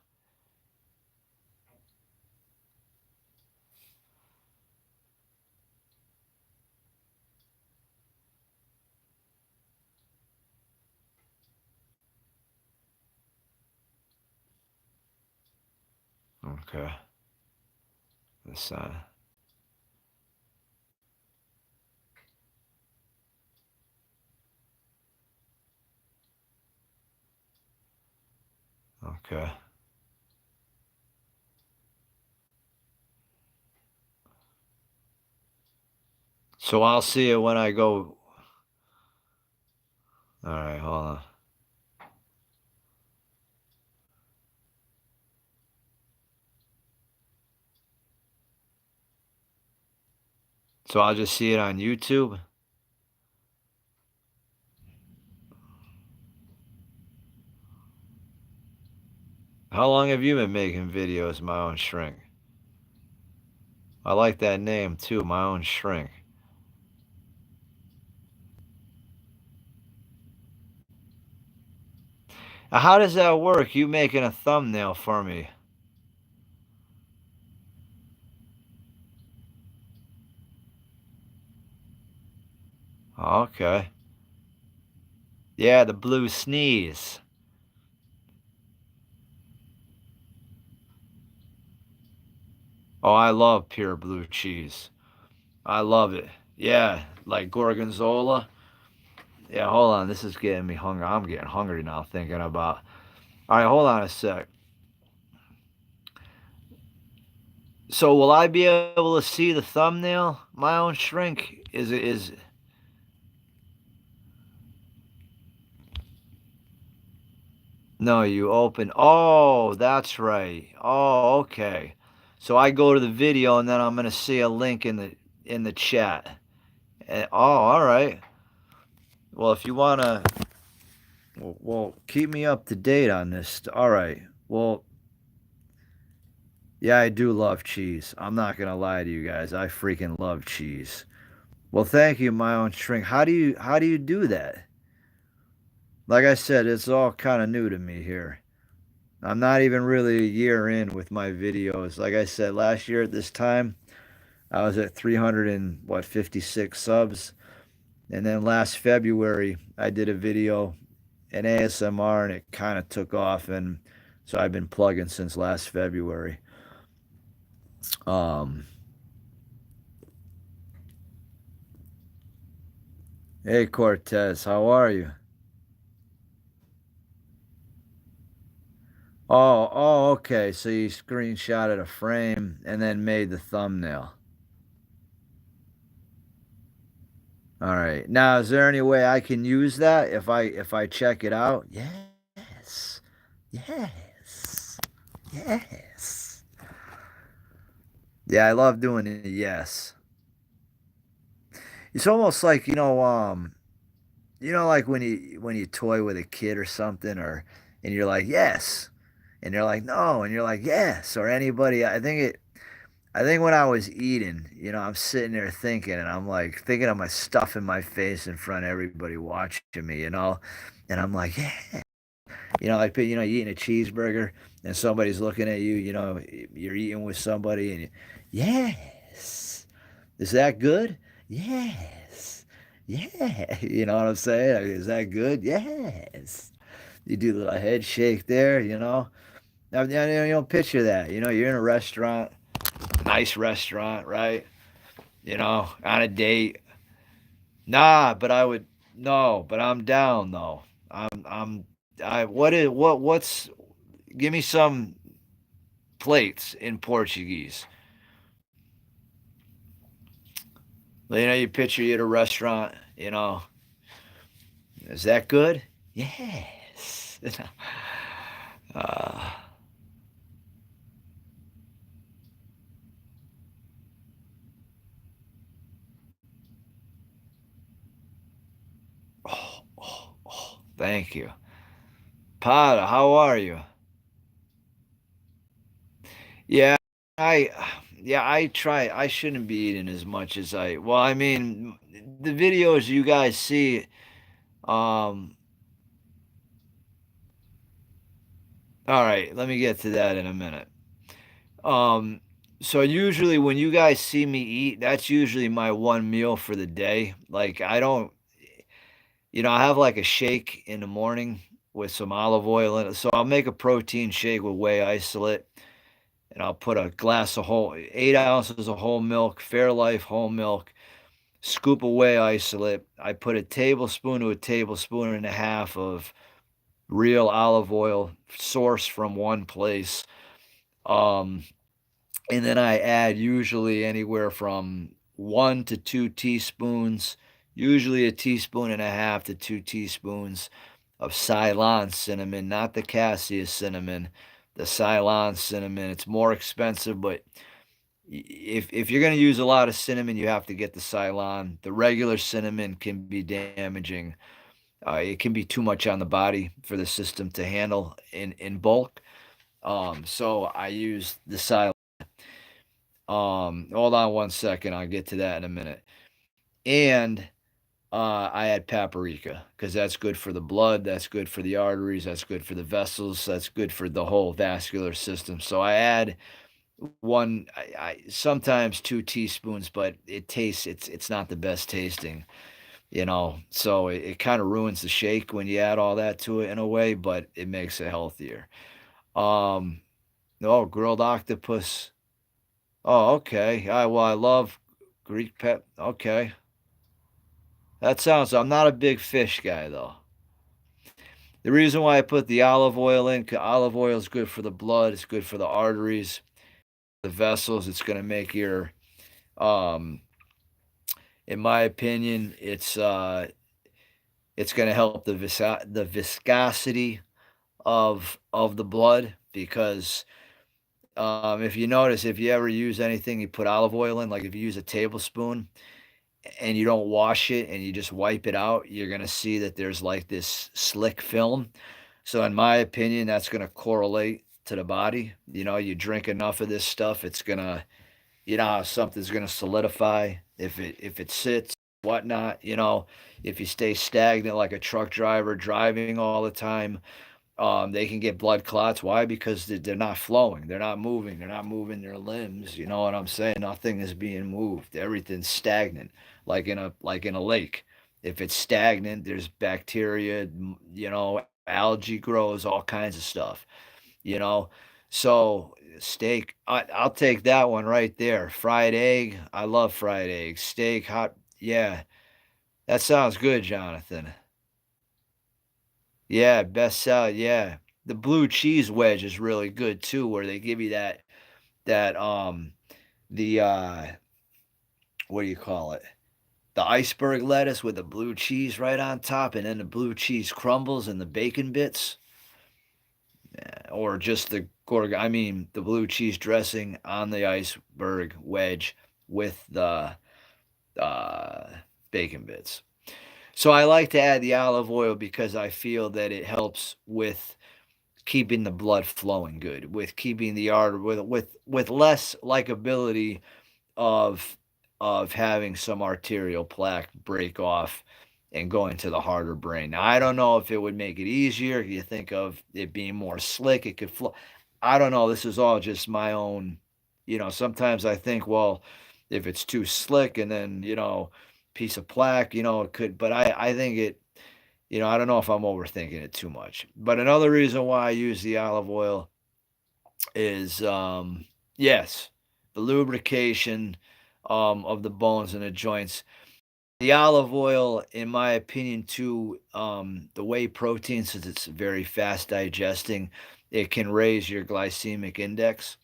Okay. This. Okay. So I'll see it when I go. All right. Hold on. So I'll just see it on YouTube? How long have you been making videos, My Own Shrink? I like that name too, My Own Shrink. How does that work? You making a thumbnail for me. Okay. Yeah, the blue sneeze. Oh, I love pure blue cheese. I love it. Yeah, like gorgonzola. Yeah, hold on. This is getting me hungry. I'm getting hungry now thinking about. All right, hold on a sec. So will I be able to see the thumbnail? My Own Shrink? Is No, you open. Oh, that's right. Oh, okay. So I go to the video and then I'm gonna see a link in the chat. Oh, all right. Well, if you wanna, well, keep me up to date on this. All right. Well, yeah, I do love cheese. I'm not gonna lie to you guys. I freaking love cheese. Well, thank you, My Own Shrink. How do you do that? Like I said, it's all kind of new to me here. I'm not even really a year in with my videos. Like I said, last year at this time, I was at 300 and what 56 subs, and then last February I did a video in ASMR and it kind of took off, and so I've been plugging since last February. Um, hey Cortez, how are you? Okay. So you screenshotted a frame and then made the thumbnail. All right. Now, is there any way I can use that if I check it out? Yes. Yes. Yes. Yeah, I love doing it. Yes. It's almost like, like when you toy with a kid or something, or and you're like, "Yes." And they're like, "No." And you're like, "Yes." Or anybody, I think when I was eating, I'm sitting there thinking, and I'm like thinking of my stuff in my face in front of everybody watching me. And I'm like, yeah, like you're eating a cheeseburger, and somebody's looking at you. You're eating with somebody, and yes, is that good? Yes, yeah. You know what I'm saying? Like, is that good? Yes. You do a little head shake there. Now, picture that. You're in a restaurant, nice restaurant, right? On a date. Nah, but I would no, but I'm down though. I'm I what is what's give me some plates in Portuguese. You picture you at a restaurant, is that good? Yes. uh, Thank you. Pada, how are you? Yeah, I yeah, I try. I shouldn't be eating as much as I well, I mean, the videos you guys see, um all right, let me get to that in a minute. Um, so usually when you guys see me eat, that's usually my one meal for the day. Like, I don't I have, like, a shake in the morning with some olive oil in it, so I'll make a protein shake with whey isolate, and I'll put a glass of whole 8 ounces of whole milk, Fairlife whole milk, scoop of whey isolate. I put a tablespoon to a tablespoon and a half of real olive oil sourced from one place, um, and then I add usually anywhere from 1 to 2 teaspoons, usually a teaspoon and a half to 2 teaspoons of Ceylon cinnamon, not the cassia cinnamon, the Ceylon cinnamon. It's more expensive, but if you're gonna use a lot of cinnamon, you have to get the Ceylon. The regular cinnamon can be damaging. It can be too much on the body for the system to handle in bulk. So I use the Ceylon. Hold on one second. I'll get to that in a minute. And I add paprika because that's good for the blood, that's good for the arteries, that's good for the vessels, that's good for the whole vascular system. So I add one, I sometimes 2 teaspoons, but it's not the best tasting, So it kind of ruins the shake when you add all that to it in a way, but it makes it healthier. Um, oh, grilled octopus. Oh, okay. I love Greek pep. Okay. That sounds I'm not a big fish guy though. The reason why I put the olive oil in, 'cause olive oil is good for the blood, it's good for the arteries, the vessels, it's gonna make your, um in my opinion, it's gonna help the viscosity of the blood because, if you notice, if you ever use anything you put olive oil in, like if you use a tablespoon and you don't wash it and you just wipe it out, you're gonna see that there's like this slick film. So in my opinion, that's gonna correlate to the body. You drink enough of this stuff, it's gonna how something's gonna solidify if it sits, whatnot, if you stay stagnant like a truck driver driving all the time, they can get blood clots. Why? Because they're not flowing. They're not moving their limbs. You know what I'm saying? Nothing is being moved. Everything's stagnant, like in a lake. If it's stagnant, there's bacteria, algae grows, all kinds of stuff, you know. So steak, I'll take that one right there. Fried egg, I love fried egg. Steak, hot, yeah, that sounds good, Jonathan. Yeah, best salad, yeah. The blue cheese wedge is really good too, where they give you that the what do you call it? The iceberg lettuce with the blue cheese right on top, and then the blue cheese crumbles and the bacon bits, or just the blue cheese dressing on the iceberg wedge with the uh, bacon bits. So I like to add the olive oil because I feel that it helps with keeping the blood flowing good, with keeping the artery with less likability of having some arterial plaque break off and go into the heart or brain. Now, I don't know if it would make it easier. You think of it being more slick, it could flow. I don't know. This is all just my own. Sometimes I think, well, if it's too slick and then, piece of plaque, it could, but I think I don't know if I'm overthinking it too much. But another reason why I use the olive oil is, yes, the lubrication, of the bones and the joints. The olive oil, in my opinion, too, the whey protein, since it's very fast digesting, it can raise your glycemic index.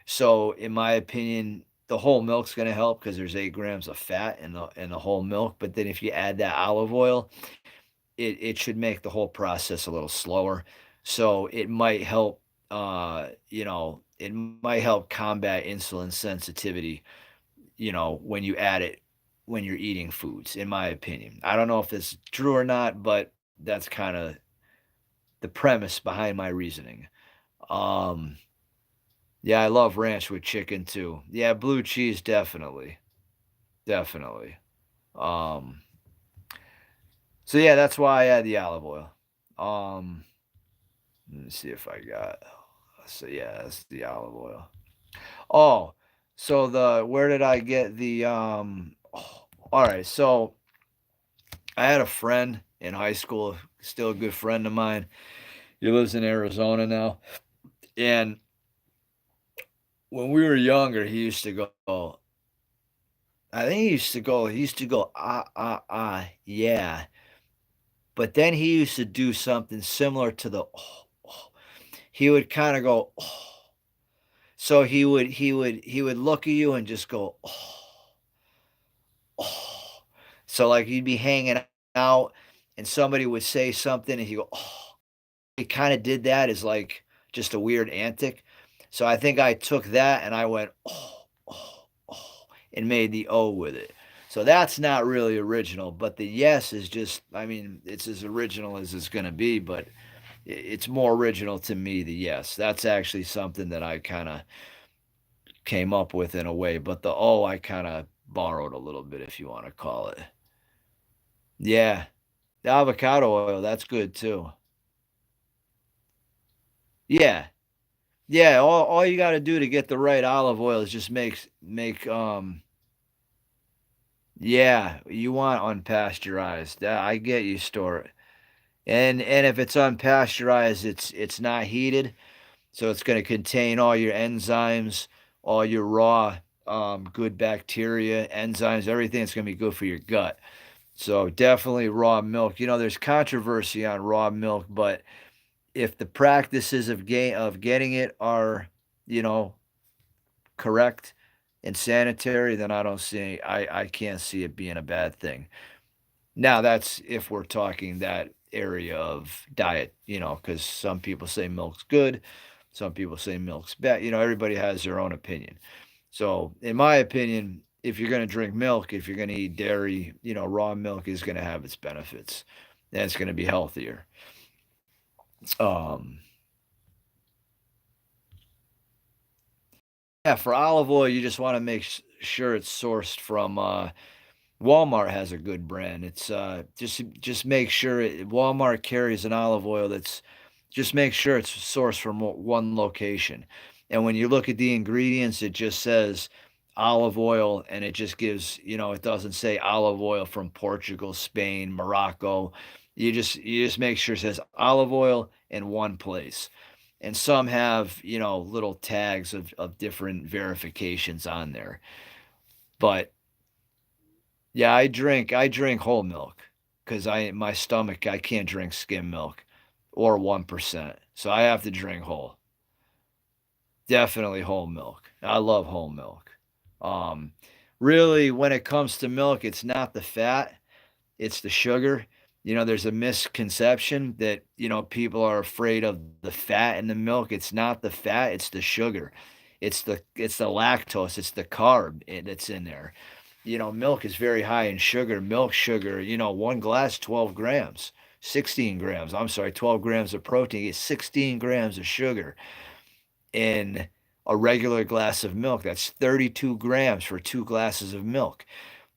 So, in my opinion, the whole milk's going to help because there's 8 grams of fat in the whole milk. But then if you add that olive oil, it should make the whole process a little slower. So it might help combat insulin sensitivity, when you add it when you're eating foods, in my opinion. I don't know if this is true or not, but That's kind of the premise behind my reasoning. Um, yeah, I love ranch with chicken too. Yeah, blue cheese definitely, definitely. Um, so yeah, that's why I add the olive oil. Um, let me see if I got. So yeah, that's the olive oil. Oh, so the where did I get the oh, all right, so I had a friend in high school, still a good friend of mine. He lives in Arizona now. And when we were younger, he used to go, I think he used to go, yeah. But then he used to do something similar to the, oh, oh. He would kind of go, oh. So he would look at you and just go, oh, oh. So like you'd be hanging out and somebody would say something and he go, oh. He kind of did that as like just a weird antic. So I think I took that and I went, oh, oh, oh, and made the O with it. So that's not really original, but the yes is just, I mean, it's as original as it's going to be, but it's more original to me, the yes. That's actually something that I kind of came up with in a way, but the O I kind of borrowed a little bit, if you want to call it. Yeah. The avocado oil, that's good too. Yeah. Yeah, all you gotta do to get the right olive oil is just yeah, you want unpasteurized. I get you, store it. And if it's unpasteurized, it's not heated, so it's gonna contain all your enzymes, all your raw, good bacteria, enzymes, everything that's gonna be good for your gut. So definitely raw milk. You know, there's controversy on raw milk, but if the practices of getting it are, you know, correct and sanitary, then I don't see I can't see it being a bad thing. Now that's if we're talking that area of diet, you know, because some people say milk's good, some people say milk's bad. You know, everybody has their own opinion. So, in my opinion, if you're going to drink milk, if you're going to eat dairy, you know, raw milk is going to have its benefits, and it's going to be healthier. Um, yeah, for olive oil, you just want to make sure it's sourced from Walmart has a good brand. It's, just make sure Walmart carries an olive oil that's just make sure it's sourced from one location. And when you look at the ingredients, it just says olive oil and it just gives, you know, it doesn't say olive oil from Portugal, Spain, Morocco. You just make sure it says olive oil in one place. And some have, you know, little tags of different verifications on there. But yeah, I drink whole milk because I my stomach I can't drink skim milk or 1%. So I have to drink whole. Definitely whole milk. I love whole milk. Um, really, when it comes to milk, it's not the fat, it's the sugar. You know, there's a misconception that, you know, people are afraid of the fat in the milk. It's not the fat, it's the sugar. It's the lactose, it's the carb that's in there. You know, milk is very high in sugar. Milk sugar, you know, one glass, 12 grams, 16 grams. I'm sorry, 12 grams of protein. You get 16 grams of sugar in a regular glass of milk. That's 32 grams for two glasses of milk.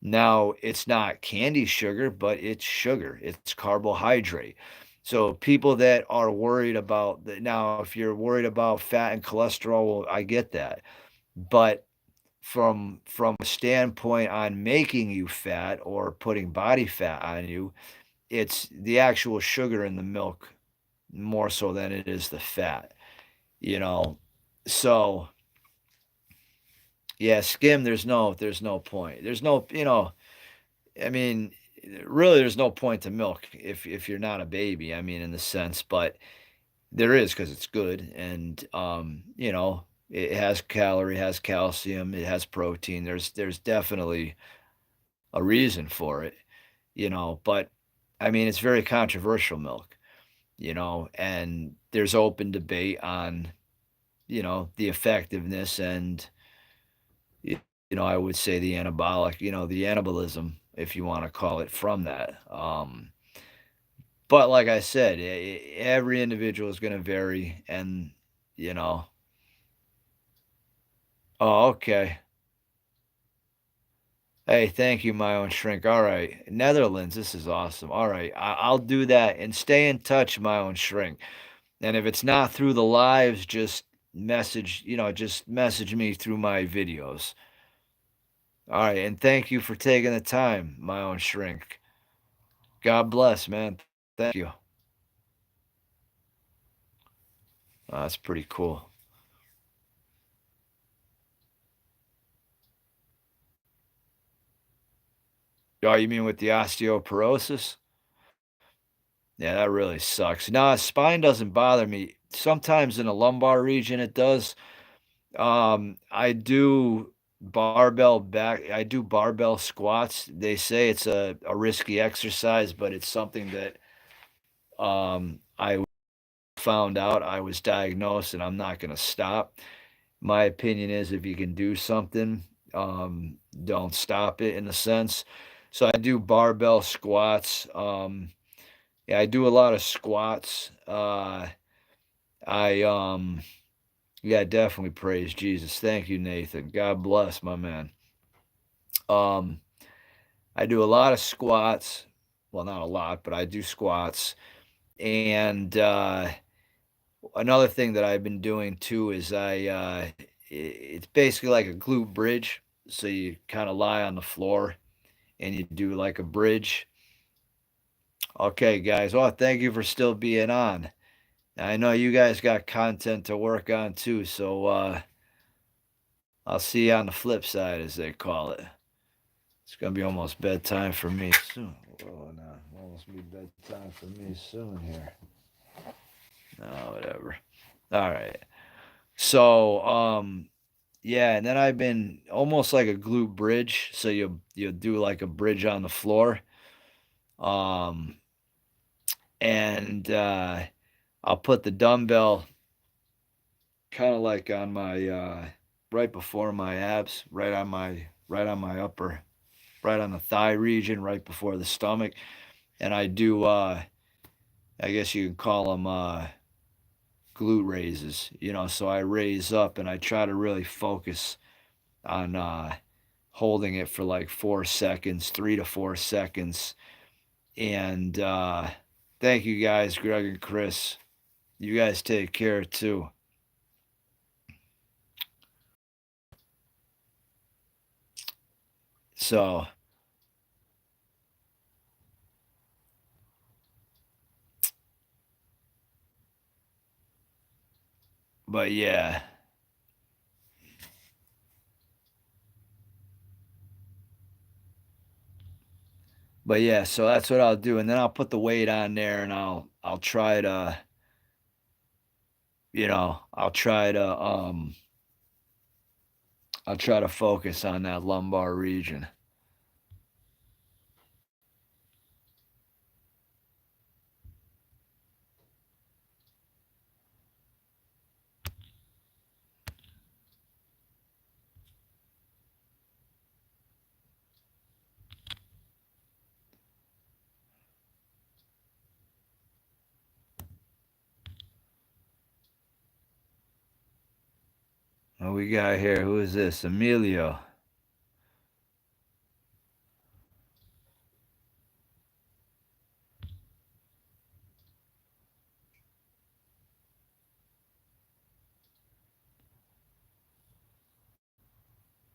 Now, it's not candy sugar, but it's sugar, it's carbohydrate. So, people that are worried about that, now, if you're worried about fat and cholesterol, well, I get that. But from a standpoint on making you fat or putting body fat on you, it's the actual sugar in the milk more so than it is the fat, you know. So, yeah, skim, there's no point. There's no, you know, I mean, really there's no point to milk if you're not a baby, I mean, in the sense, but there is because it's good and, you know, it has calorie, it has calcium, it has protein. There's definitely a reason for it, you know, but I mean, it's very controversial milk, you know, and there's open debate on, you know, the effectiveness and, you know, I would say the anabolic, you know, the anabolism, if you want to call it from that. But like I said, every individual is going to vary, and you know. Oh, okay. Hey, thank you, my own shrink. All right, Netherlands, this is awesome. All right, I'll do that and stay in touch, my own shrink. And if it's not through the lives, just just message me through my videos. All right, and thank you for taking the time, my own shrink. God bless, man. Thank you. That's pretty cool. Oh, you mean with the osteoporosis? Yeah, that really sucks. Nah, spine doesn't bother me. Sometimes in the lumbar region it does. I do I do barbell squats. They say it's a risky exercise, but it's something that I found out. I was diagnosed and I'm not gonna stop. My opinion is if you can do something, don't stop it in a sense. So I do barbell squats. Yeah, I do a lot of squats. I yeah, definitely praise Jesus. Thank you, Nathan. God bless my man. Um, I do a lot of squats. Well, not a lot, but I do squats. And another thing that I've been doing too is it's basically like a glute bridge. So you kind of lie on the floor and you do like a bridge. Okay, guys. Well, thank you for still being on. I know you guys got content to work on too, so I'll see you on the flip side, as they call it. It's gonna be almost bedtime for me soon. Oh no, almost be bedtime for me soon here. No, whatever. All right. So, yeah, and then I've been almost like a glute bridge. So you do like a bridge on the floor. Um, and I'll put the dumbbell kind of like on my right before my abs, right on my upper, right on the thigh region, right before the stomach, and I do I guess you can call them glute raises, so I raise up and I try to really focus on holding it for like 4 seconds, 3 to 4 seconds. And thank you guys, Greg and Chris. You guys take care too. So, but yeah. But yeah, so that's what I'll do, and then I'll put the weight on there, and I'll try to, I'll try to I'll try to focus on that lumbar region. What we got here? Who is this? Emilio.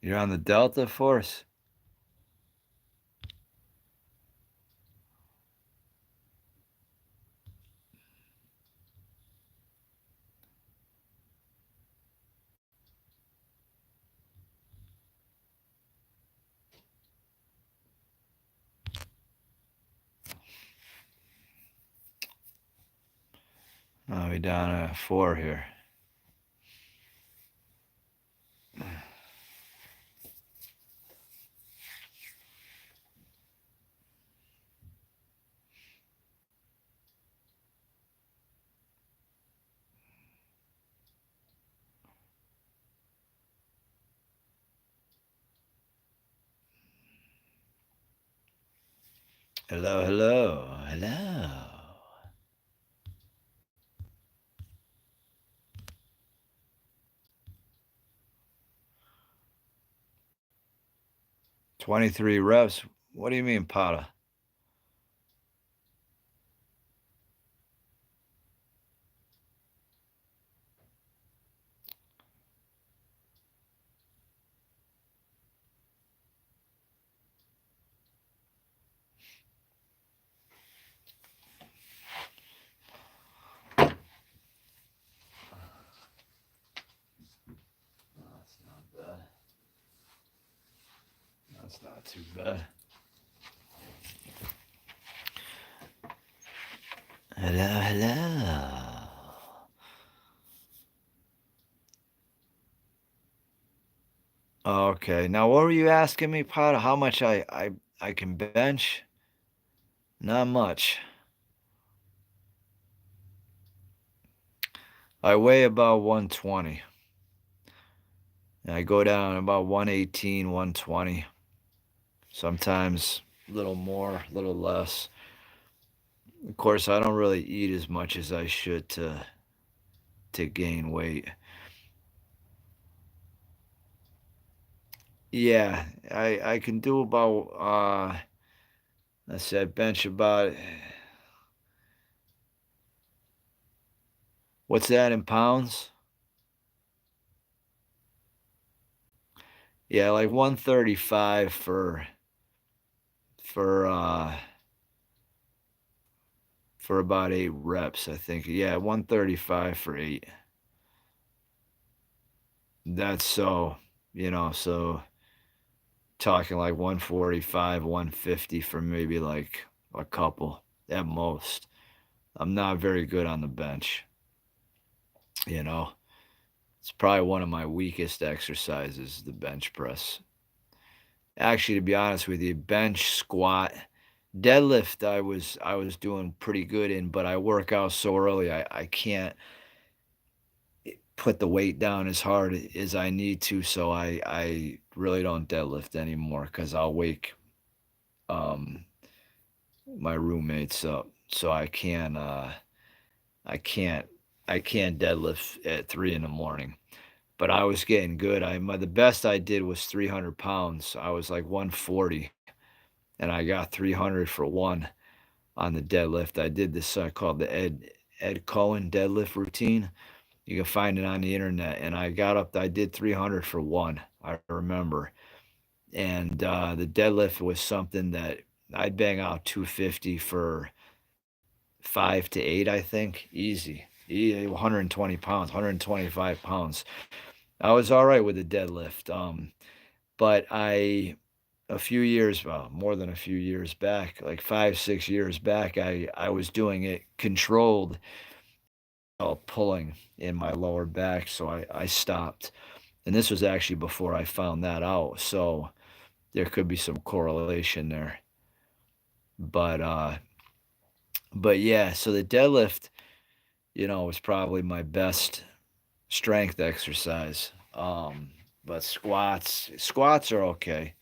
You're on the Delta Force? Oh, we down at 4 here. Hello, hello, hello. 23 reps. What do you mean, Pata? That's not bad. That's not too bad. Hello, hello. Okay, now what were you asking me, Pata? How much I can bench? Not much. I weigh about 120. And I go down about 118, 120. Sometimes a little more, a little less. Of course, I don't really eat as much as I should to gain weight. Yeah, I can do about let's say I bench about what's that in pounds? Yeah, like 135 for uh for about 8 reps, I think. Yeah, 135 for 8. That's so talking like 145, 150 for maybe like a couple at most. I'm not very good on the bench, you know. It's probably one of my weakest exercises, the bench press. Actually, to be honest with you, bench, squat, deadlift I was doing pretty good in, but I work out so early I can't put the weight down as hard as I need to, so I really don't deadlift anymore because I'll wake um my roommates up. So I can't I can't deadlift at 3 in the morning. But I was getting good. The best I did was 300 pounds. I was like 140 and I got 300 for one on the deadlift. I did this called the Ed Cohen deadlift routine. You can find it on the internet. And I did 300 for one, I remember. And the deadlift was something that I'd bang out 250 for 5 to 8, I think. Easy. 120 pounds, 125 pounds. I was all right with the deadlift. But a few years, well, more than a few years back, like 5, 6 years back, I was doing it controlled, pulling in my lower back, so I stopped. And this was actually before I found that out, so there could be some correlation there. But but yeah, so the deadlift, was probably my best strength exercise. But squats are okay.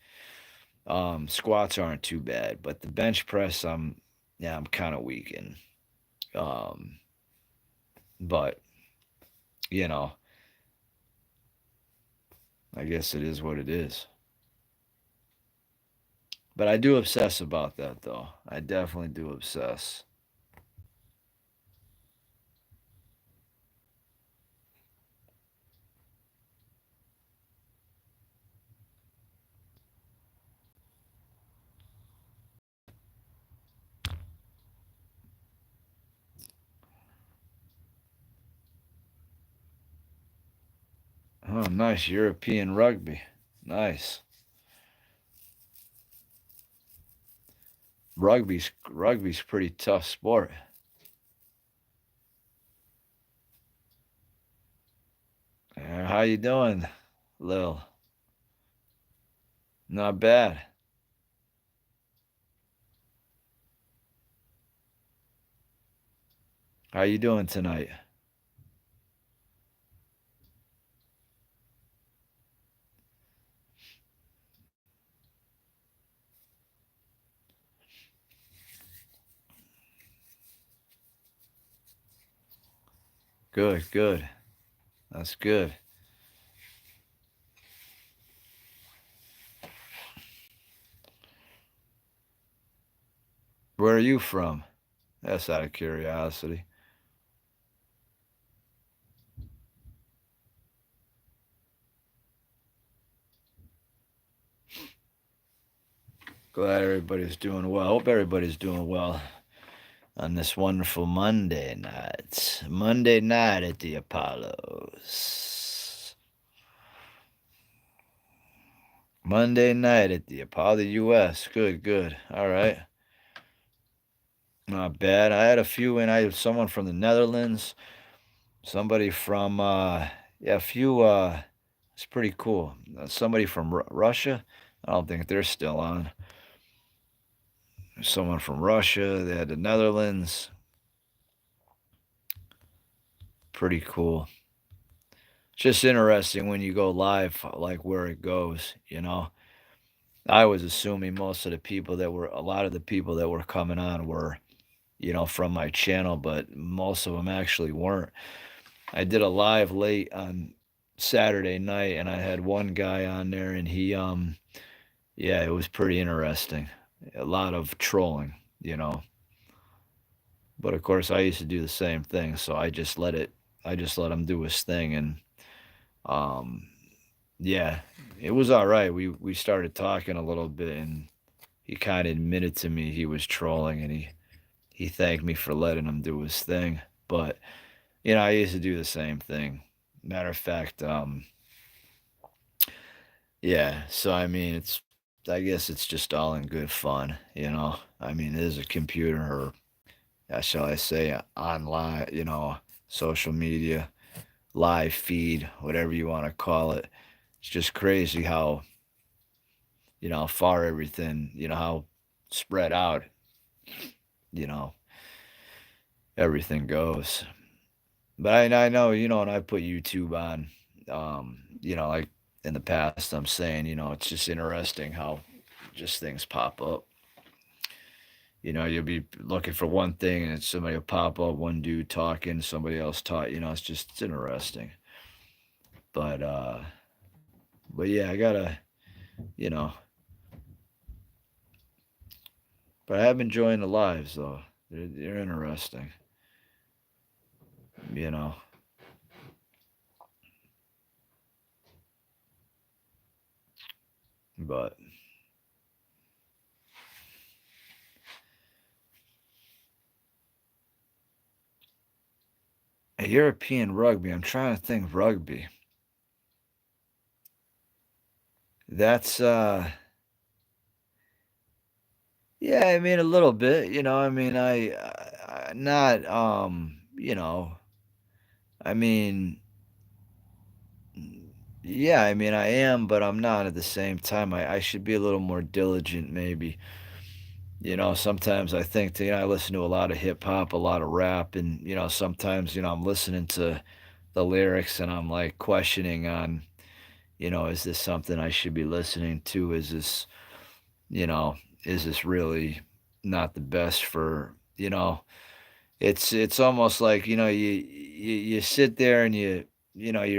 Squats aren't too bad, but the bench press, yeah, I'm kind of weak in. Um, but you know, I guess it is what it is. But I do obsess about that, though. I definitely do obsess. Oh, nice European rugby. Nice. Rugby's pretty tough sport. How you doing, Lil? Not bad. How you doing tonight? Good, good. That's good. Where are you from? That's out of curiosity. Glad everybody's doing well. Hope everybody's doing well on this wonderful Monday night. Monday night at the Apollos. Monday night at the Apollo US. Good, good. All right. Not bad. I had a few in. I had someone from the Netherlands, somebody from yeah, a few it's pretty cool. Somebody from Russia. I don't think they're still on. Someone from Russia. They had the Netherlands. Pretty cool. It's just interesting when you go live, like where it goes, you know. I was assuming most of the people that were, a lot of the people that were coming on were, from my channel, but most of them actually weren't. I did a live late on Saturday night, and I had one guy on there, and yeah, it was pretty interesting. A lot of trolling, you know. But of course, I used to do the same thing, so I just let him do his thing, and um, yeah, it was all right. We started talking a little bit, and he kind of admitted to me he was trolling, and he thanked me for letting him do his thing. But I used to do the same thing. Matter of fact, yeah. So I mean, I guess it's just all in good fun, you know. I mean, there's a computer, or shall I say, online, social media, live feed, whatever you want to call it. It's just crazy how far everything, how spread out, you know, everything goes. But I know, and I put YouTube on, like in the past, I'm saying, it's just interesting how just things pop up. You'll be looking for one thing and somebody will pop up, one dude talking, somebody else talk, it's interesting. But but yeah, I gotta, you know, but I've been enjoying the lives though. They're interesting, you know. But a European rugby, I'm trying to think rugby. That's yeah, I mean a little bit, I mean I not I mean yeah, I mean I am, but I'm not at the same time. I should be a little more diligent maybe. Sometimes I think that, I listen to a lot of hip hop, a lot of rap, and sometimes, I'm listening to the lyrics and I'm like questioning on, is this something I should be listening to? You know, is this really not the best for, it's almost like, you sit there and you're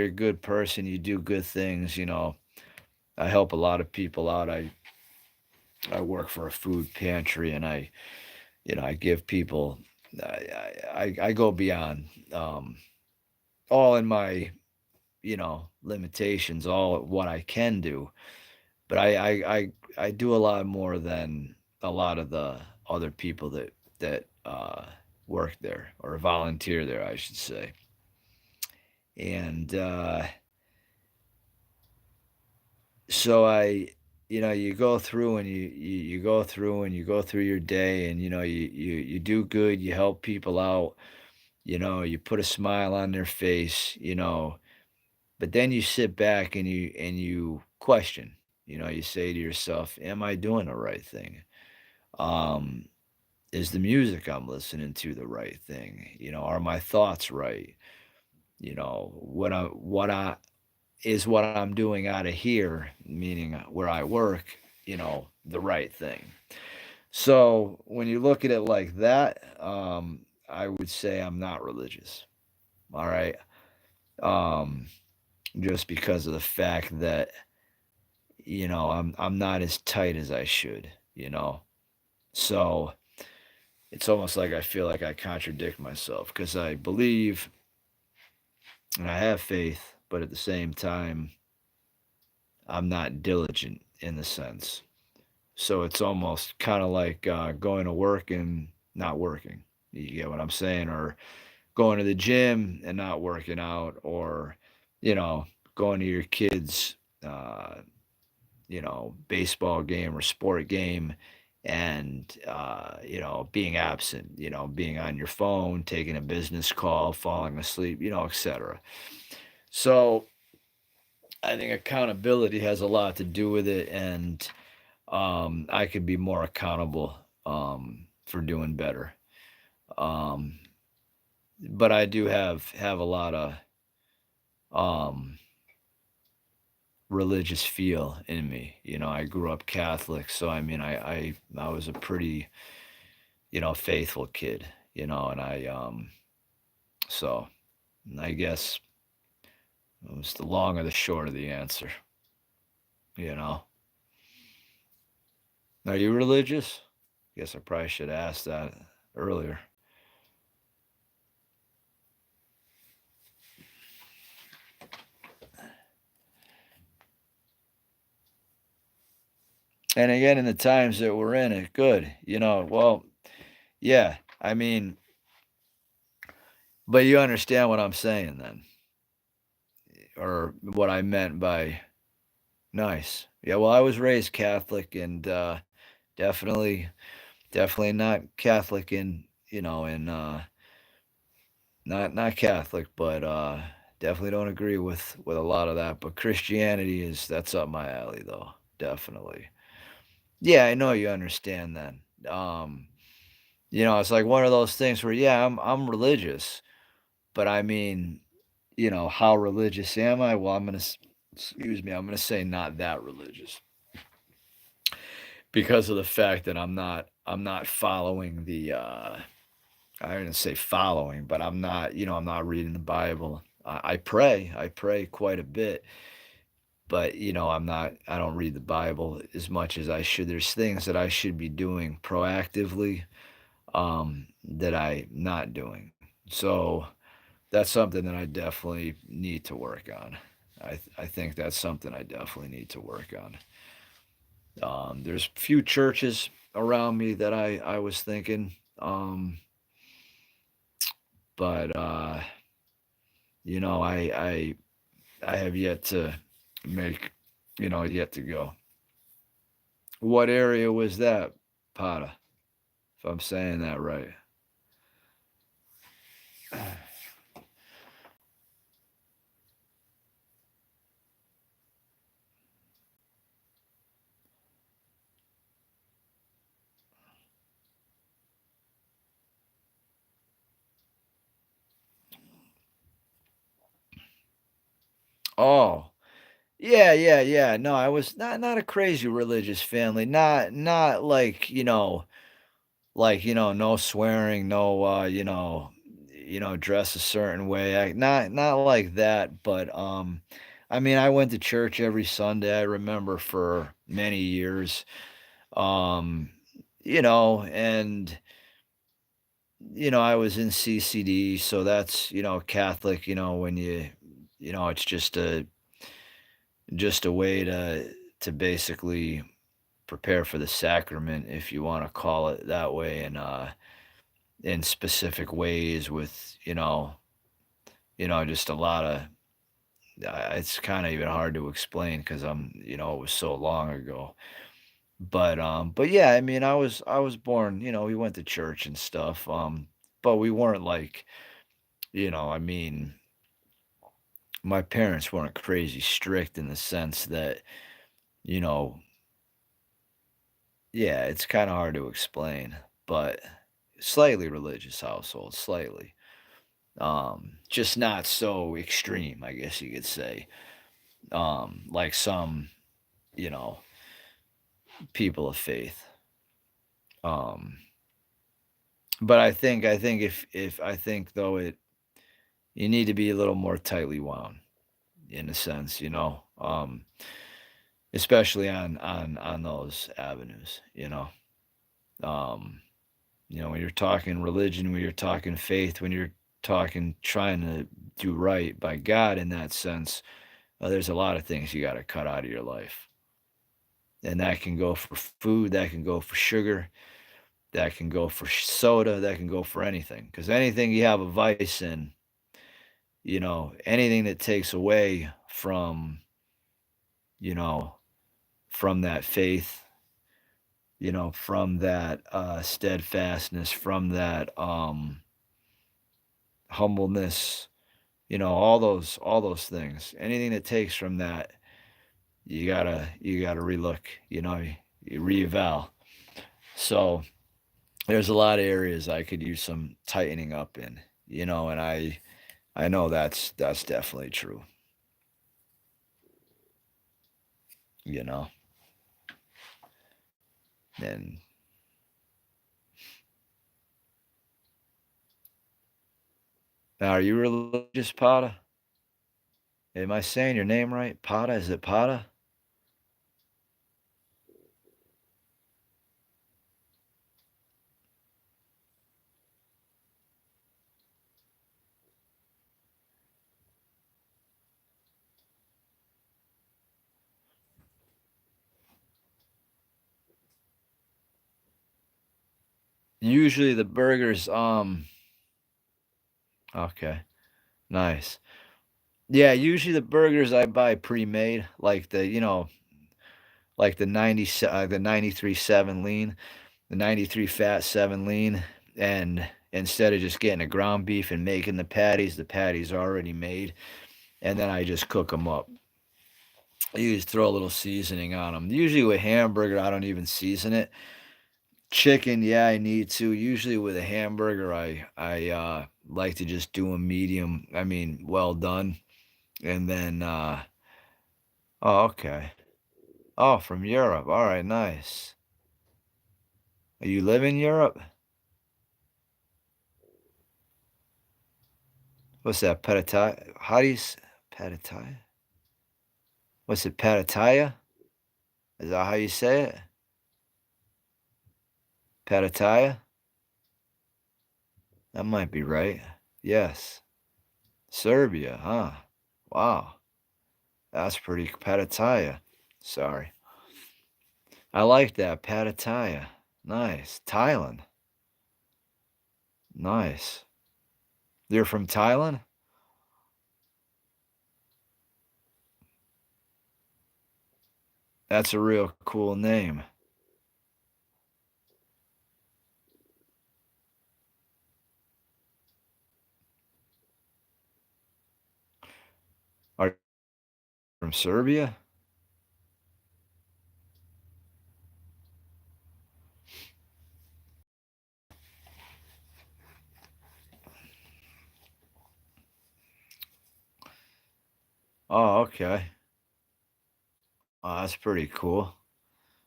a good person, you do good things, I help a lot of people out. I work for a food pantry and I give people I go beyond all in my, limitations, all what I can do. But I do a lot more than a lot of the other people that work there or volunteer there, I should say. And so you go through and you go through and you go through your day, and you do good, you help people out, you put a smile on their face, but then you sit back and you question, you say to yourself, am I doing the right thing? Um, is the music I'm listening to the right thing? Are my thoughts right? What I is what I'm doing out of here, meaning where I work, the right thing. So when you look at it like that, I would say I'm not religious. All right. Um, just because of the fact that, I'm not as tight as I should, you know. So it's almost like I feel like I contradict myself because I believe and I have faith, but at the same time, I'm not diligent in the sense. So it's almost kind of like going to work and not working. You get what I'm saying? Or going to the gym and not working out, or, you know, going to your kids' uh, baseball game or sport game and, being absent, being on your phone, taking a business call, falling asleep, etc. So I think accountability has a lot to do with it. And I could be more accountable for doing better. Um, but I do have a lot of um, religious feel in me. I grew up Catholic, so I mean, I was a pretty faithful kid. And so I guess it was the long or the short of the answer. You know, are you religious? Guess I probably should ask that earlier. And again, in the times that we're in, it good. Well, yeah. I mean, but you understand what I'm saying then, or what I meant by nice. Yeah. Well, I was raised Catholic, and definitely, definitely not Catholic in not Catholic, but definitely don't agree with a lot of that. But Christianity that's up my alley, though. Definitely. Yeah, I know you understand that. Um, it's like one of those things where, yeah, I'm religious, but I mean, how religious am I? Well, excuse me, I'm gonna say not that religious because of the fact that I'm not following the I didn't say following, but I'm not reading the Bible. I pray quite a bit, but I don't read the Bible as much as I should. There's things that I should be doing proactively that I not doing. So that's something that I definitely need to work on. I think that's something I definitely need to work on. There's few churches around me that I was thinking, but I have yet to make yet to go. What area was that, Pata? If I'm saying that right. Oh, yeah, yeah, yeah. No, I was not a crazy religious family. Not like, no swearing, no dress a certain way. Not like that, but I mean, I went to church every Sunday. I remember for many years. Um, and I was in CCD, so that's, Catholic, when it's just a way to basically prepare for the sacrament, if you want to call it that way, and in specific ways with just a lot of it's kind of even hard to explain because it was so long ago. But yeah, I mean, I was born, we went to church and stuff, but we weren't like, I mean, my parents weren't crazy strict in the sense that, you know, yeah, it's kind of hard to explain, but slightly religious household, slightly. Just not so extreme, I guess you could say. Like some, you know, people of faith. Um, but I think if I think though it you need to be a little more tightly wound in a sense, especially on those avenues. Um, When you're talking religion, when you're talking faith, when you're talking trying to do right by God in that sense, there's a lot of things you got to cut out of your life. And that can go for food, that can go for sugar, that can go for soda, that can go for anything. Because anything you have a vice in, anything that takes away you know, from that faith, from that steadfastness, from that humbleness, all those things. Anything that takes from that, you gotta relook, you reeval. So there's a lot of areas I could use some tightening up in, and I know that's definitely true, you know. And now, are you religious, Pada? Am I saying your name right? Pada? Is it Pada? Usually the burgers, okay, nice. Yeah, usually the burgers I buy pre-made, like the 93 7 lean, the 93 fat 7 lean, and instead of just getting a ground beef and making the patties are already made, and then I just cook them up. I usually throw a little seasoning on them. Usually with hamburger, I don't even season it. Chicken, yeah, I need to. Usually with a hamburger, I like to just do 'em medium, I mean, well done, and then, oh, okay. Oh, from Europe, alright, nice. You live in Europe? What's that, Pad how do you s Pad What's it, Pad Is that how you say it? Pad That might be right. Yes. Serbia, huh? Wow, that's pretty Pad Sorry. I like that, Pad Nice. Thailand. Nice. You're from Thailand? That's a real cool name. Are you from Serbia? Oh, okay. Oh, that's pretty cool.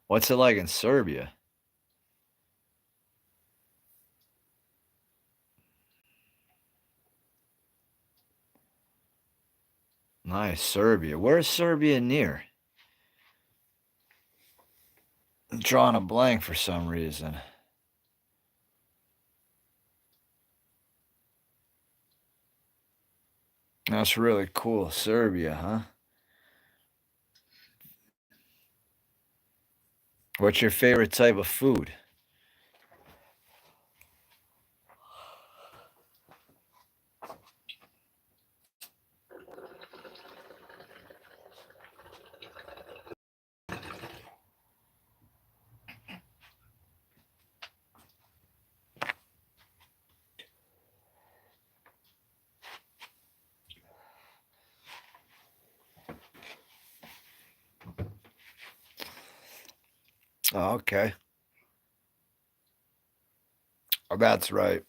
What's it like in Serbia? Nice, Serbia. Where's Serbia near? I'm drawing a blank for some reason. That's really cool. Serbia, huh? What's your favorite type of food? Oh, okay. Oh, that's right.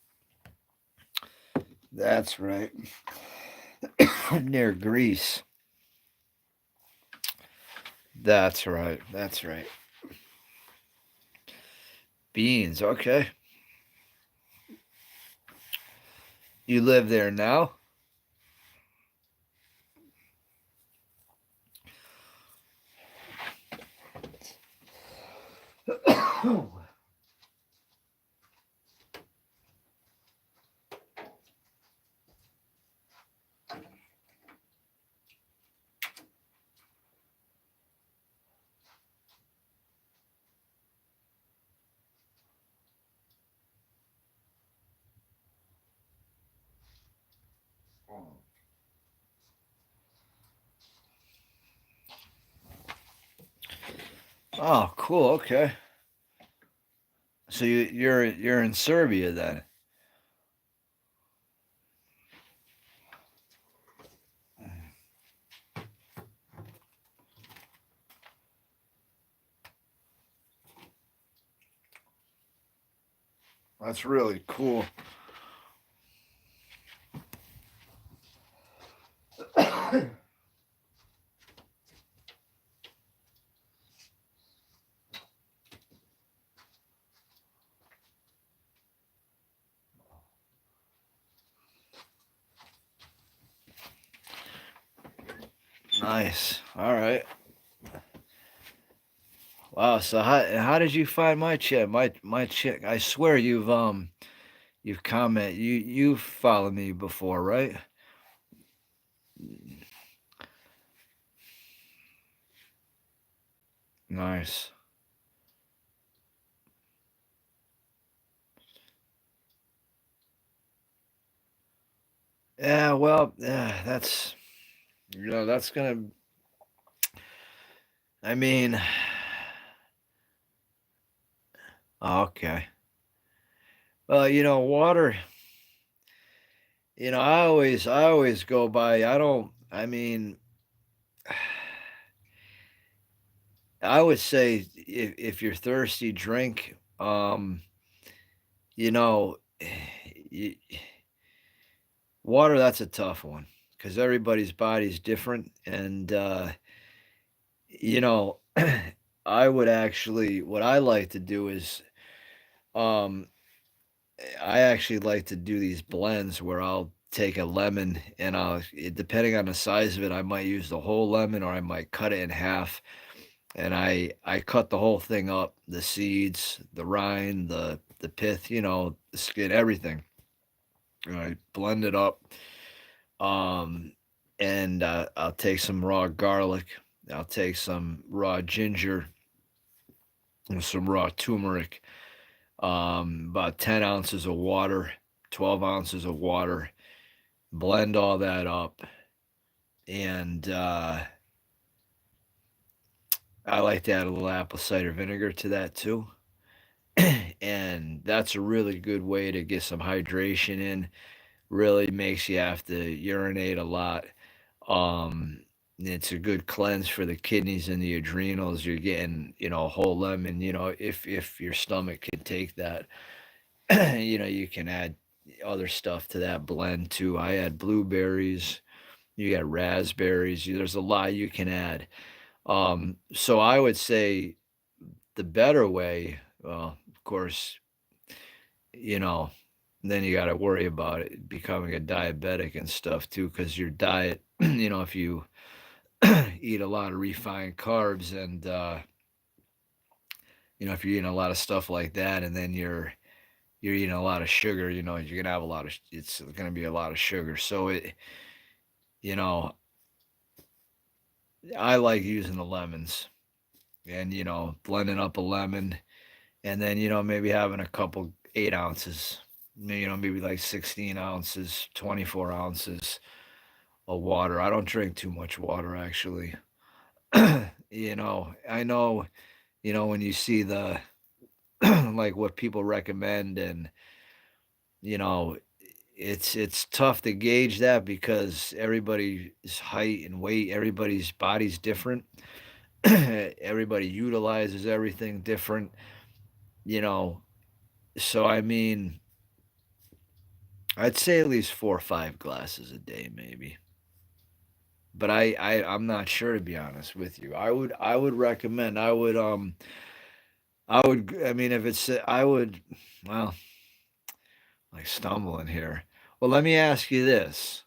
That's right. Near Greece. That's right. That's right. Beans. Okay. You live there now? Oh, cool. Okay. So you're in Serbia then. That's really cool. Nice. All right. Wow. So how did you find my chick? My chick. I swear you've you've followed me before, right? Nice. Yeah. Well. Yeah. That's that's gonna. I mean. Okay. Well, water. I always go by. I don't. I mean, I would say if you're thirsty, drink. You know, y- water. That's a tough one because everybody's body's different, and you know, I would actually. What I like to do is, um, I actually like to do these blends where I'll take a lemon and depending on the size of it, I might use the whole lemon or I might cut it in half. And I cut the whole thing up, the seeds, the rind, the pith, the skin, everything. And I blend it up. Um, and I'll take some raw garlic. I'll take some raw ginger and some raw turmeric. About 10 ounces of water, 12 ounces of water. Blend all that up, and I like to add a little apple cider vinegar to that too. And that's a really good way to get some hydration in. Really makes you have to urinate a lot. Um, it's a good cleanse for the kidneys and the adrenals. You're getting, a whole lemon. If your stomach can take that, you can add other stuff to that blend too. I add blueberries. You got raspberries. There's a lot you can add. So I would say the better way, well, of course, you know, then you got to worry about it becoming a diabetic and stuff too, because your diet, if you eat a lot of refined carbs and, if you're eating a lot of stuff like that and then you're eating a lot of sugar, you're gonna have it's gonna be a lot of sugar. So you know, I like using the lemons and, blending up a lemon and then maybe having a couple 8 ounces, maybe like 16 ounces, 24 ounces of water. I don't drink too much water actually. I know, when you see the like what people recommend, and you know it's tough to gauge that because everybody's height and weight, everybody's body's different. Everybody utilizes everything different, you know so I mean, I'd say at least 4 or 5 glasses a day, maybe. But I'm not sure, to be honest with you. I would recommend. I mean, if it's I would. Well, like stumbling here. Well, let me ask you this: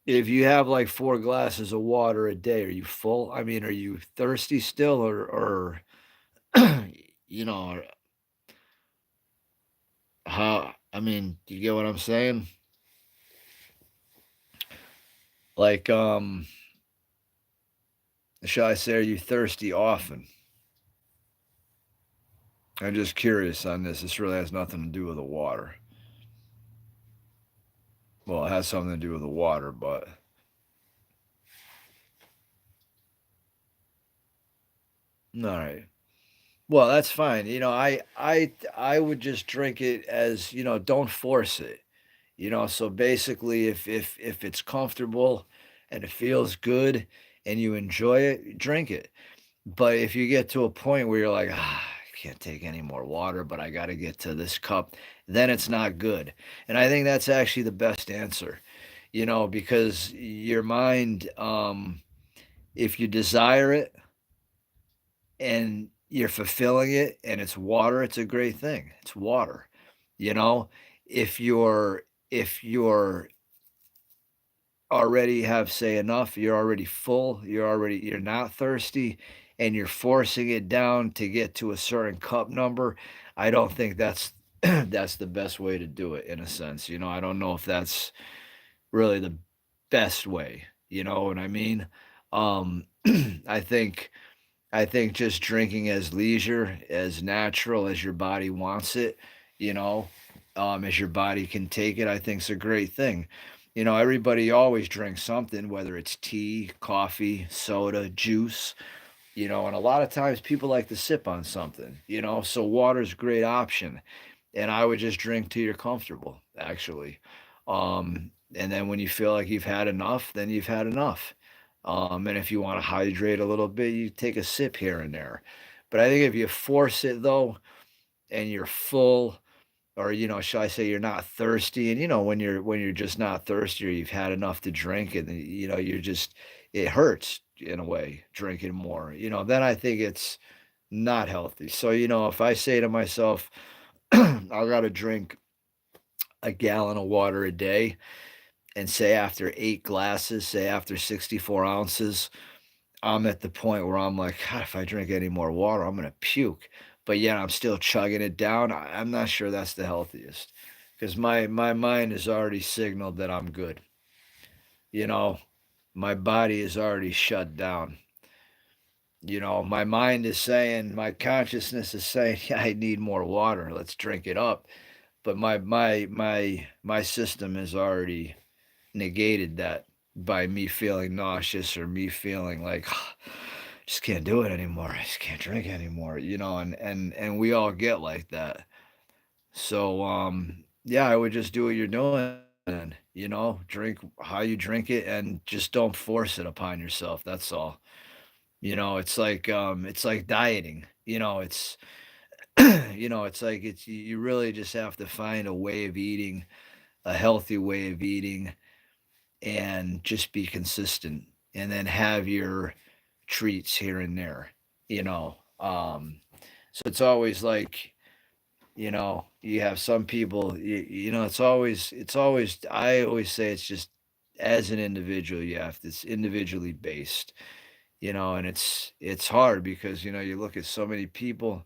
if you have like 4 glasses of water a day, are you full? I mean, are you thirsty still, or you know, or how? I mean, do you get what I'm saying? Like, shall I say, are you thirsty often? I'm just curious on this. This really has nothing to do with the water. Well, it has something to do with the water, but all right. Well, that's fine. I would just drink it as, don't force it. So basically if it's comfortable and it feels good and you enjoy it, drink it. But if you get to a point where you're like, I can't take any more water, but I got to get to this cup, then it's not good. And I think that's actually the best answer, because your mind, if you desire it and you're fulfilling it and it's water, it's a great thing. It's water. You know, if you're already have say enough, you're already full, you're not thirsty, and you're forcing it down to get to a certain cup number, I don't think that's that's the best way to do it in a sense. I don't know if that's really the best way, you know what I mean? I think I think just drinking as leisure, as natural as your body wants it, you know, as your body can take it, I think is a great thing. Everybody always drinks something, whether it's tea, coffee, soda, juice, and a lot of times people like to sip on something, so water's a great option. And I would just drink till you're comfortable, actually. And then when you feel like you've had enough, then you've had enough. And if you want to hydrate a little bit, you take a sip here and there. But I think if you force it though, and you're full, or shall I say you're not thirsty, and when you're just not thirsty or you've had enough to drink, and you're just it hurts in a way drinking more. Then I think it's not healthy. So if I say to myself, I got to drink a gallon of water a day, and say after 8 glasses, say after 64 ounces, I'm at the point where I'm like, God, if I drink any more water, I'm gonna puke. But yet I'm still chugging it down. I'm not sure that's the healthiest, because my mind has already signaled that I'm good. You know, my body is already shut down. My mind is saying, my consciousness is saying, yeah, I need more water. Let's drink it up. But my system has already negated that by me feeling nauseous or me feeling like just can't do it anymore. I just can't drink anymore, and we all get like that. So yeah, I would just do what you're doing and drink how you drink it and just don't force it upon yourself. That's all. It's like dieting. It's like it's you really just have to find a way of eating, a healthy way of eating, and just be consistent, and then have your treats here and there, you know. So it's always like, you have some people, it's always I always say it's just as an individual, you have it's individually based, and it's hard because you look at so many people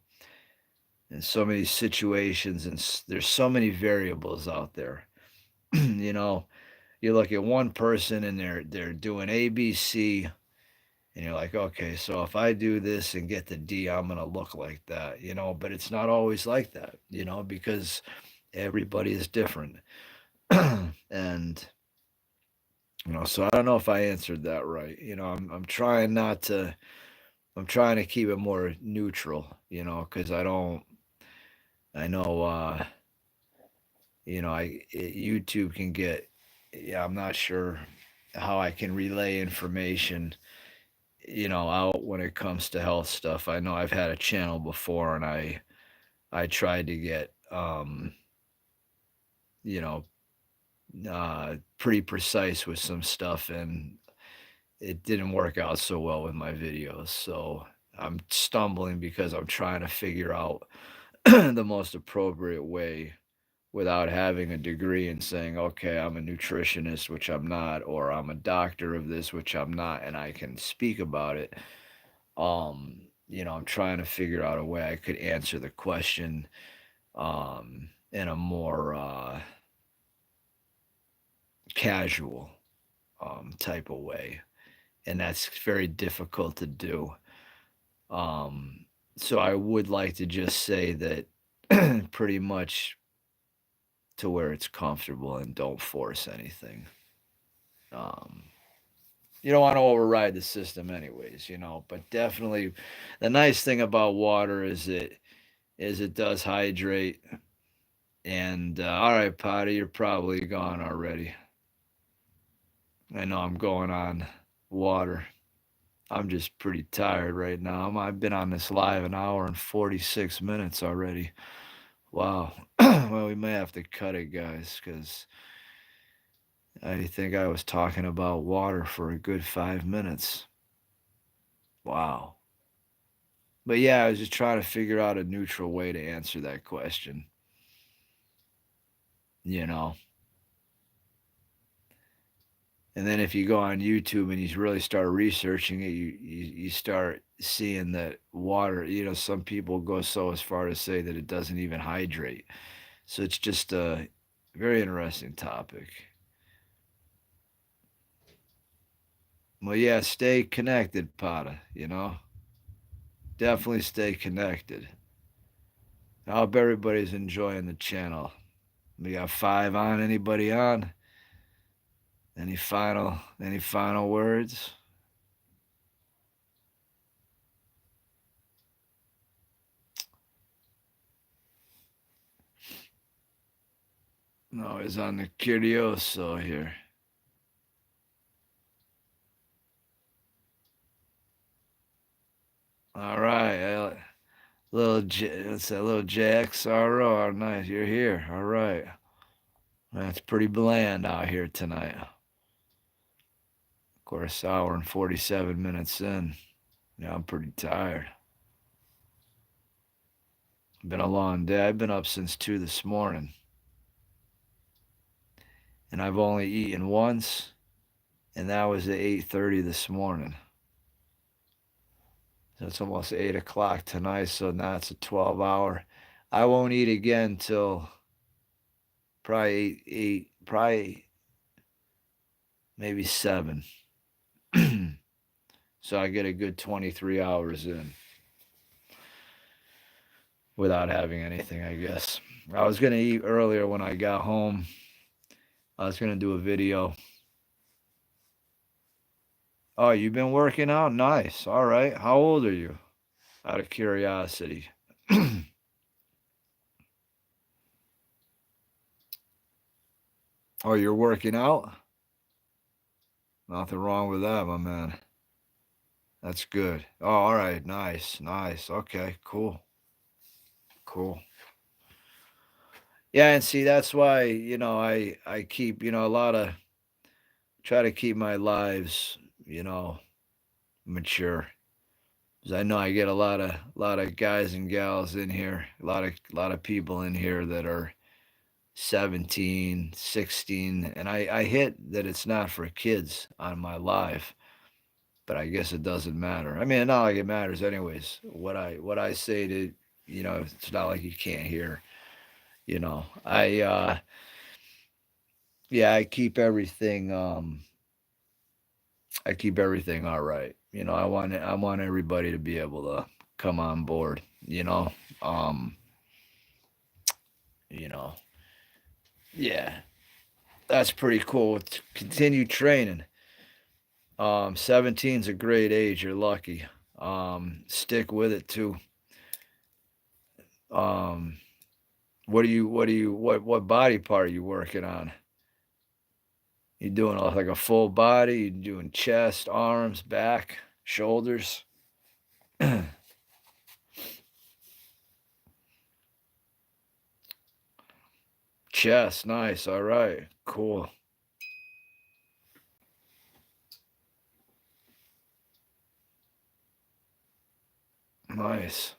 and so many situations, and there's so many variables out there. you know you look at one person and they're doing ABC, and you're like, okay, so if I do this and get the D, I'm gonna look like that, but it's not always like that, because everybody is different. And so I don't know if I answered that right. I'm trying not to. I'm trying to keep it more neutral, because I know, YouTube can get. Yeah, I'm not sure how I can relay information, out when it comes to health stuff. I know I've had a channel before, and I tried to get, you know, pretty precise with some stuff, and it didn't work out so well with my videos. So I'm stumbling because I'm trying to figure out the most appropriate way without having a degree and saying, okay, I'm a nutritionist, which I'm not, or I'm a doctor of this, which I'm not, and I can speak about it. I'm trying to figure out a way I could answer the question in a more casual type of way. And that's very difficult to do. Um, so I would like to just say that pretty much to where it's comfortable and don't force anything. Um, you don't want to override the system, anyways, But definitely, the nice thing about water is it does hydrate. And all right, Potty, you're probably gone already. I know I'm going on water. I'm just pretty tired right now. I've been on this live an hour and 46 minutes already. Wow. Well, we may have to cut it, guys, because I think I was talking about water for a good 5 minutes. Wow. But yeah, I was just trying to figure out a neutral way to answer that question. You know, and then if you go on YouTube and you really start researching it, you start seeing that water. Some people go so as far to say that it doesn't even hydrate. So it's just a very interesting topic. Well, yeah, stay connected, Pata. Definitely stay connected. I hope everybody's enjoying the channel. We got 5 on. Anybody on? Any final words? No, he's on the Curioso here. All right, it's a little JXRO. Nice, you're here. All right, that's pretty bland out here tonight. Of course, hour and 47 minutes in. Yeah, I'm pretty tired. Been a long day. I've been up since 2 this morning, and I've only eaten once, and that was at 8:30 this morning. So it's almost 8 o'clock tonight. So now it's a 12-hour. I won't eat again till probably eight, probably maybe 7. So I get a good 23 hours in without having anything, I guess. I was going to eat earlier when I got home. I was going to do a video. Oh, you've been working out? Nice. All right. How old are you? Out of curiosity. Oh, you're working out? Nothing wrong with that, my man. That's good. Oh, all right. Nice. Nice. Okay. Cool. Cool. Yeah, and see, that's why, I keep, a lot of try to keep my lives, mature. 'Cause I know I get a lot of guys and gals in here, a lot of people in here that are 17, 16, and I hit that it's not for kids on my live, but I guess it doesn't matter. I mean, not like it matters anyways. What I say to, it's not like you can't hear, yeah, I keep everything all right. I want everybody to be able to come on board, Um, you know. Yeah. That's pretty cool. Continue training. 17's a great age. You're lucky. Stick with it too. Um, what body part are you working on? You doing like a full body? You doing chest, arms, back, shoulders? Chest, nice. All right, cool, nice.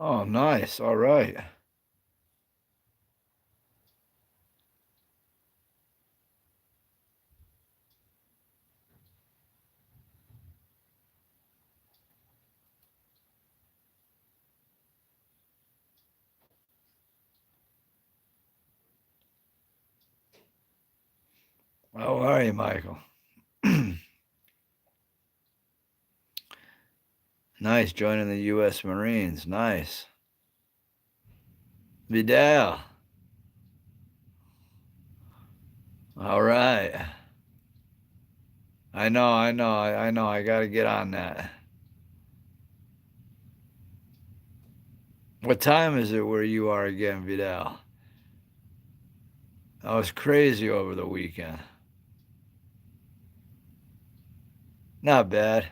Oh, nice. All right. How are you, Michael? Nice, joining the U.S. Marines. Nice. Vidal. All right. I know. I got to get on that. What time is it where you are again, Vidal? I was crazy over the weekend. Not bad.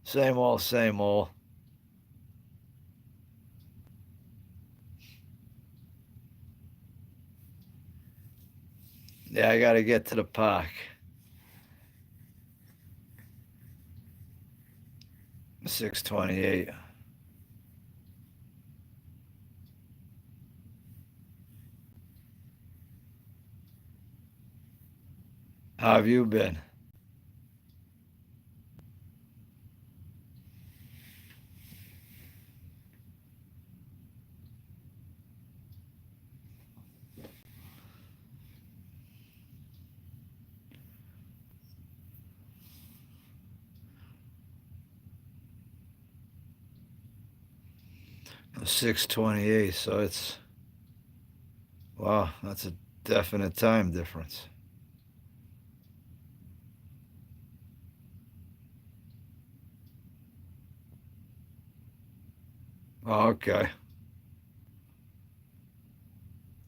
Same old, same old. Yeah, I got to get to the park. 6:28. How have you been? 6:28. So it's wow. That's a definite time difference. Oh, okay.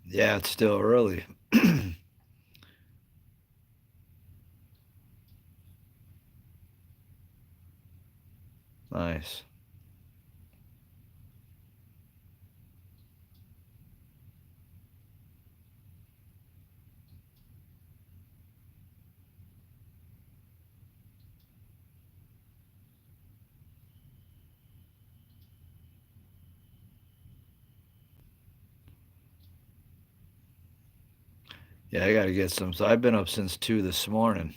Yeah, it's still early. Nice. Yeah, I got to get some. So I've been up since 2 this morning,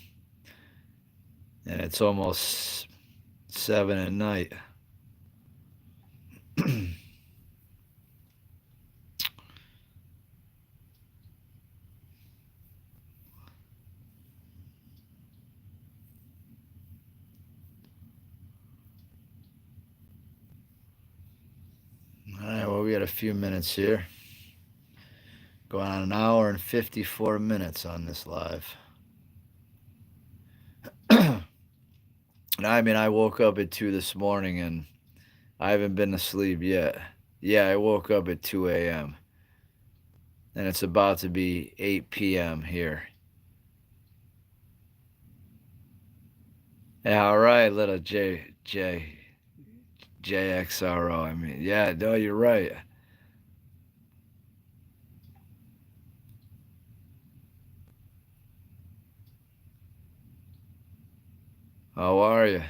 and it's almost 7 at night. All right, well, we got a few minutes here. Going on an hour and 54 minutes on this live. I mean, I woke up at 2 this morning and I haven't been to sleep yet. Yeah, I woke up at 2 a.m. and it's about to be 8 p.m. here. Yeah, all right, little JXRO. I mean, yeah, no, you're right. How are you?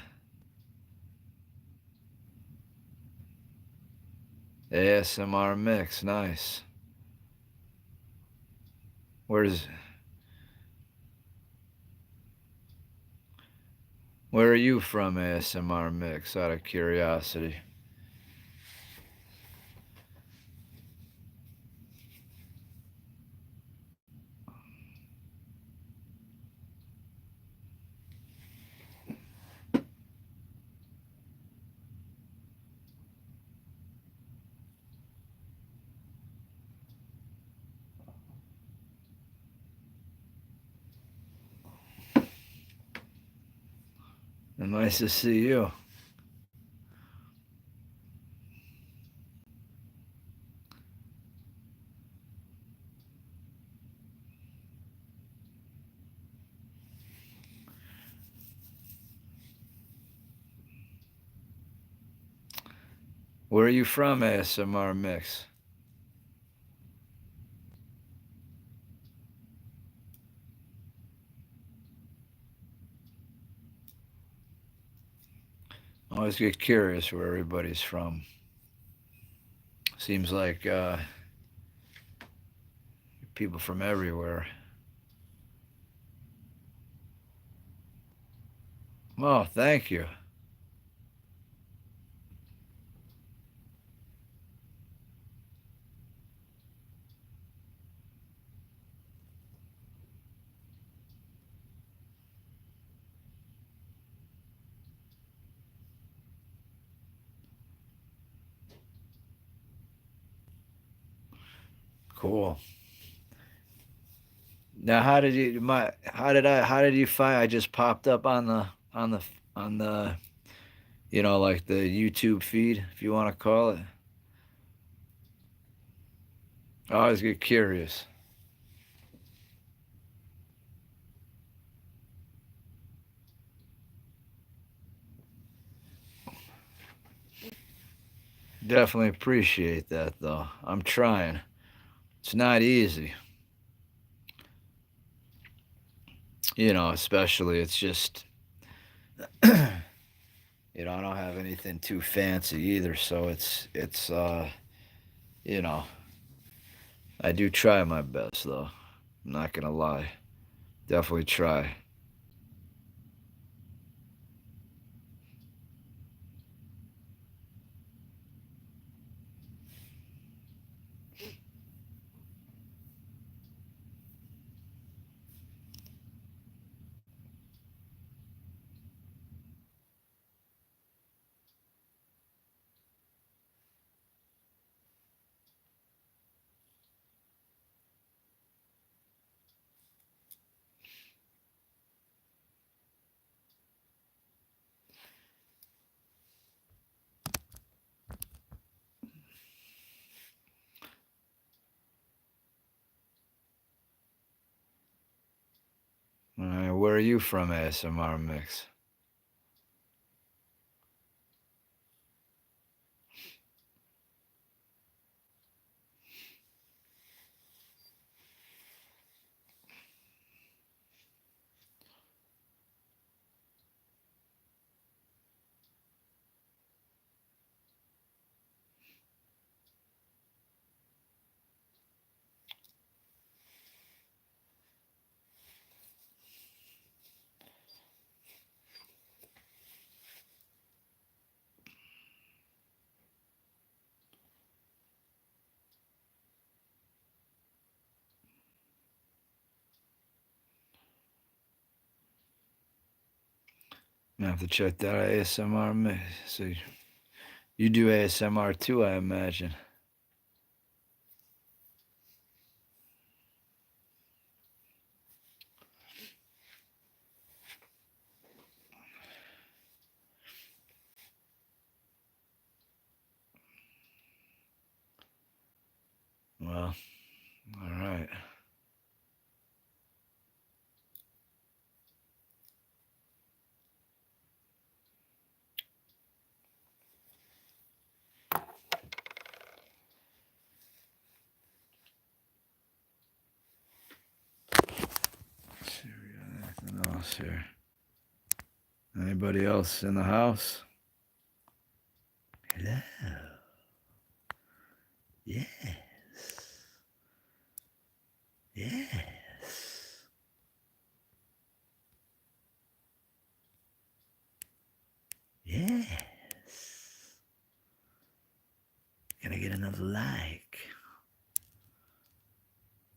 ASMR mix, nice. Where's where are you from, ASMR mix? Out of curiosity. Nice to see you. Where are you from, ASMR mix? I always get curious where everybody's from. Seems like people from everywhere. Oh, thank you. Cool. Now, how did you find? I just popped up on the like the YouTube feed, if you want to call it. I always get curious. Definitely appreciate that, though. I'm trying. It's not easy. Especially it's just, I don't have anything too fancy either, so it's you know, I do try my best though. I'm not gonna lie. Definitely try. All right, where are you from, ASMR Mix? I have to check that out, ASMR Mix. So you do ASMR too, I imagine. Well, all right. Let's see, we got anything else here? Anybody else in the house? Hello. Yes. Yes. Yes. Can I get another like?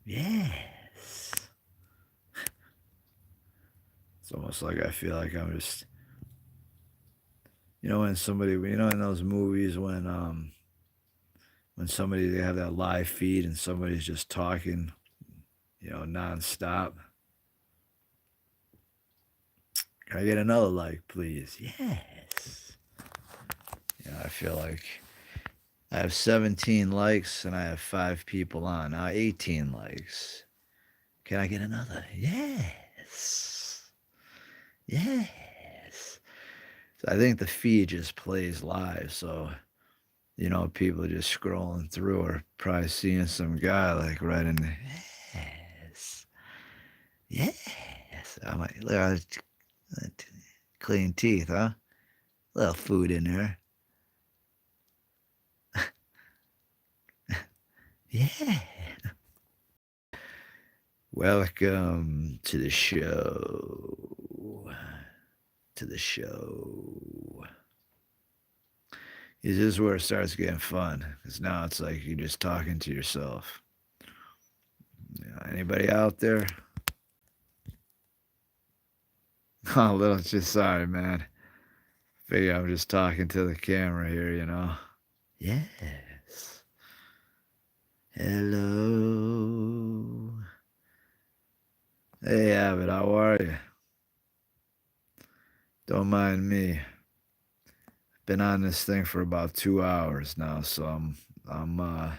Yes. It's almost like I feel like I'm just, when somebody, in those movies when somebody they have that live feed and somebody's just talking, nonstop. Can I get another like, please? Yes. I feel like I have 17 likes and I have 5 people on. Now 18 likes. Can I get another? Yes. Yes. So I think the feed just plays live. So, people just scrolling through are probably seeing some guy like right in the, yes. Yes. I'm like, look at that clean teeth, huh? A little food in there. Yeah. Welcome to the show. To the show. This is where it starts getting fun. Because now it's like you're just talking to yourself. Anybody out there? Oh, little, just sorry, man. Figure I'm just talking to the camera here, Yes. Hello. Hey, Abbott, how are you? Don't mind me. Been on this thing for about 2 hours now, so yeah,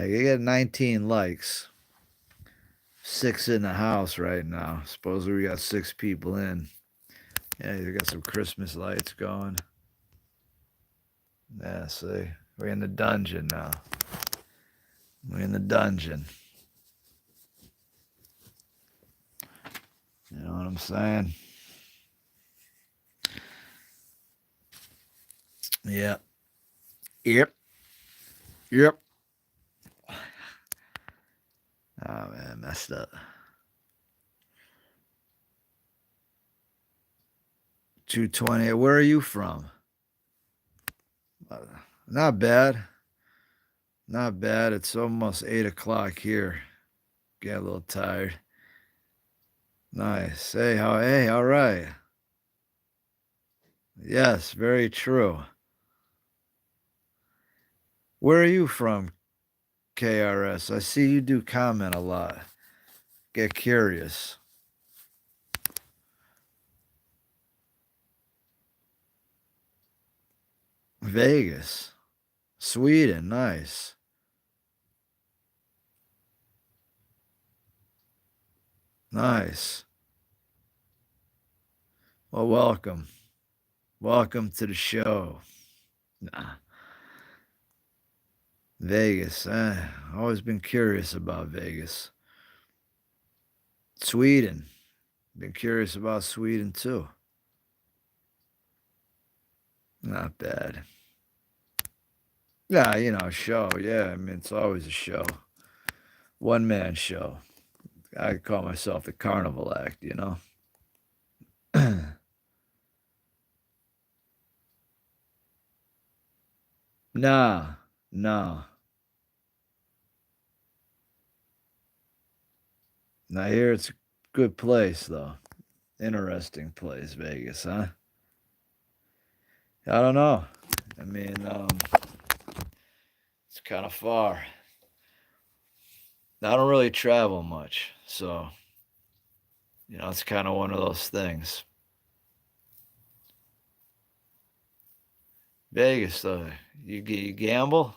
you get 19 likes. 6 in the house right now. Supposedly we got 6 people in. Yeah, you got some Christmas lights going. Yeah, see, we're in the dungeon now. We're in the dungeon. You know what I'm saying? Yep. Yep. Yep. Oh man, messed up. 220. Where are you from? Uh, Not bad. Not bad. It's almost 8 o'clock here. Get a little tired. Nice. Hey, all right. Yes, very true. Where are you from, KRS? I see you do comment a lot. Get curious. Vegas. Sweden. Nice. Nice. Well, welcome. Welcome to the show. Nah. Vegas. Always been curious about Vegas. Sweden. Been curious about Sweden too. Not bad. Yeah, show. Yeah, I mean, it's always a show. One man show. I call myself the carnival act. Nah, no. Now here it's a good place though. Interesting place, Vegas, huh? I don't know. I mean, it's kind of far. I don't really travel much, so it's kind of one of those things. Vegas, though, you gamble?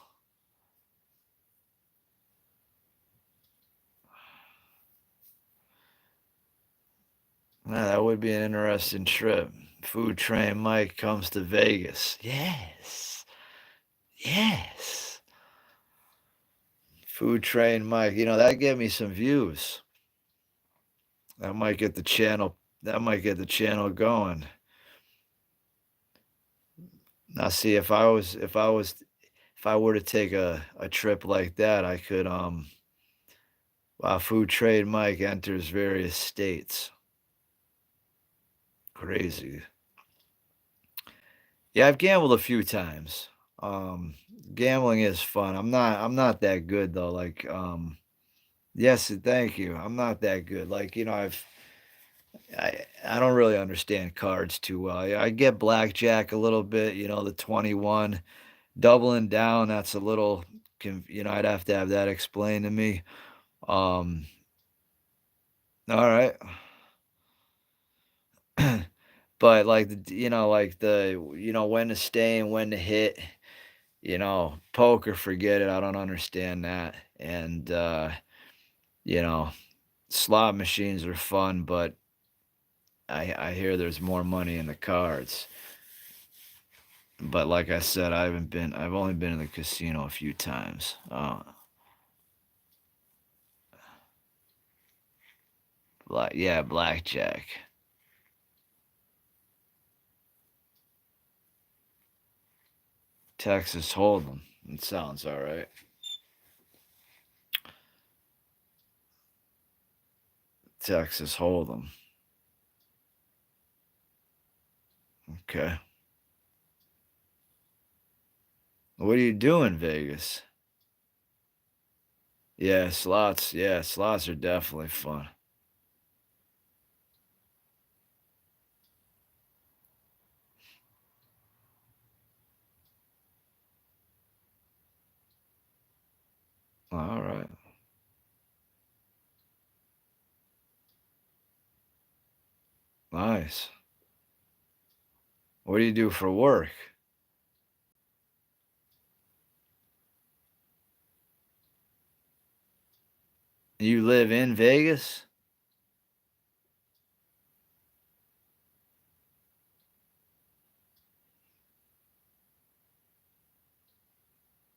Yeah, that would be an interesting trip. Food Train Mike comes to Vegas. Yes, yes. Food Train Mike. That get me some views. That might get the channel. That might get the channel going. Now, see, if I were to take a trip like that, I could wow, Food Trade Mike enters various states. Crazy. Yeah, I've gambled a few times. Um, Gambling is fun. I'm not that good though. Like, yes, thank you. I'm not that good. Like, I don't really understand cards too well. I get blackjack a little bit, the 21. Doubling down, that's a little I'd have to have that explained to me. Um, all right. But like when to stay and when to hit, poker, forget it. I don't understand that. And you know, slot machines are fun, but I hear there's more money in the cards. But like I said, I've only been in the casino a few times. Yeah, blackjack. Texas Hold'em. It sounds all right. Texas Hold'em. Okay. What do you do in Vegas? Yeah, slots. Yeah, slots are definitely fun. All right. Nice. What do you do for work? You live in Vegas?